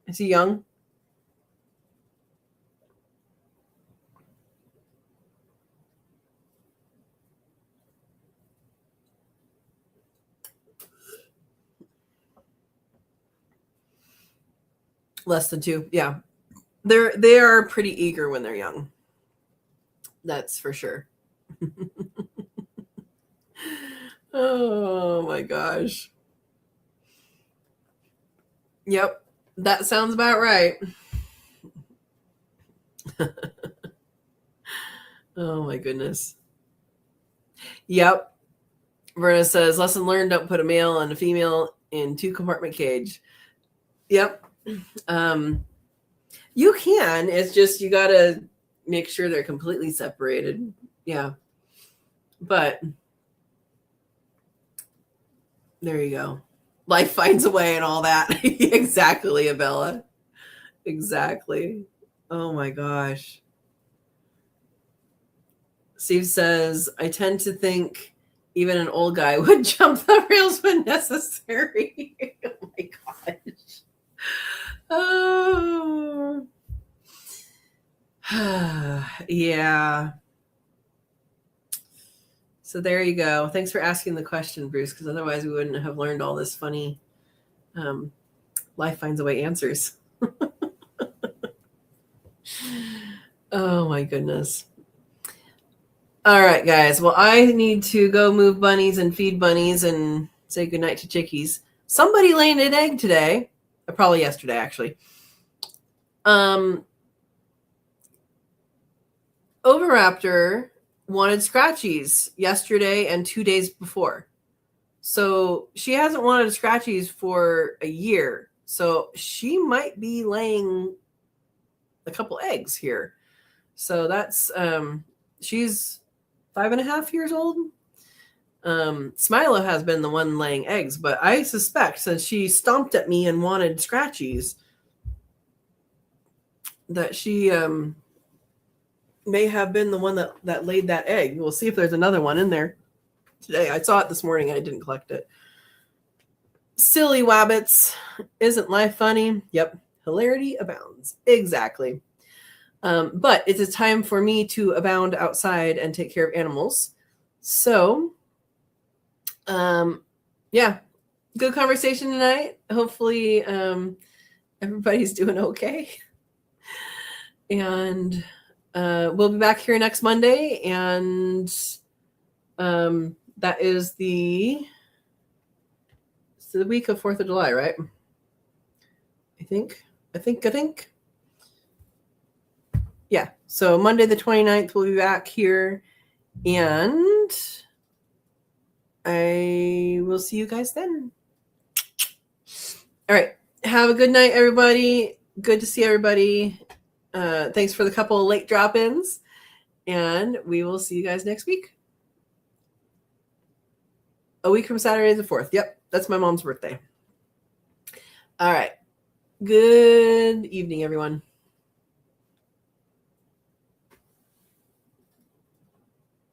Is he young? Less than 2. Yeah. They are pretty eager when they're young. That's for sure. Oh my gosh. Yep. That sounds about right. Oh my goodness. Yep. Verna says, lesson learned, don't put a male and a female in 2-compartment cage. Yep. You can. It's just you got to make sure they're completely separated. Yeah. But there you go. Life finds a way and all that. Exactly, Abella. Exactly. Oh my gosh. Steve says, I tend to think even an old guy would jump the rails when necessary. Oh my gosh. Oh. Yeah. So there you go. Thanks for asking the question, Bruce, because otherwise we wouldn't have learned all this funny life finds a way answers. Oh my goodness. All right, guys. Well, I need to go move bunnies and feed bunnies and say goodnight to chickies. Somebody laid an egg today, probably yesterday, actually. Overraptor wanted scratchies yesterday and 2 days before. So she hasn't wanted scratchies for a year. So she might be laying a couple eggs here. So that's she's 5.5 years old. Smilo has been the one laying eggs, but I suspect since she stomped at me and wanted scratchies that she may have been the one that laid that egg. We'll see if there's another one in there today. I saw it this morning. I didn't collect it. Silly wabbits. Isn't life funny? Yep. Hilarity abounds. Exactly. But it's a time for me to abound outside and take care of animals. So, yeah, good conversation tonight. Hopefully, everybody's doing okay. And we'll be back here next Monday. And that is the week of 4th of July, right? I think. Yeah. So Monday the 29th, we'll be back here. And I will see you guys then. All right. Have a good night, everybody. Good to see everybody. Thanks for the couple of late drop-ins. And we will see you guys next week. A week from Saturday the 4th. Yep. That's my mom's birthday. All right. Good evening, everyone.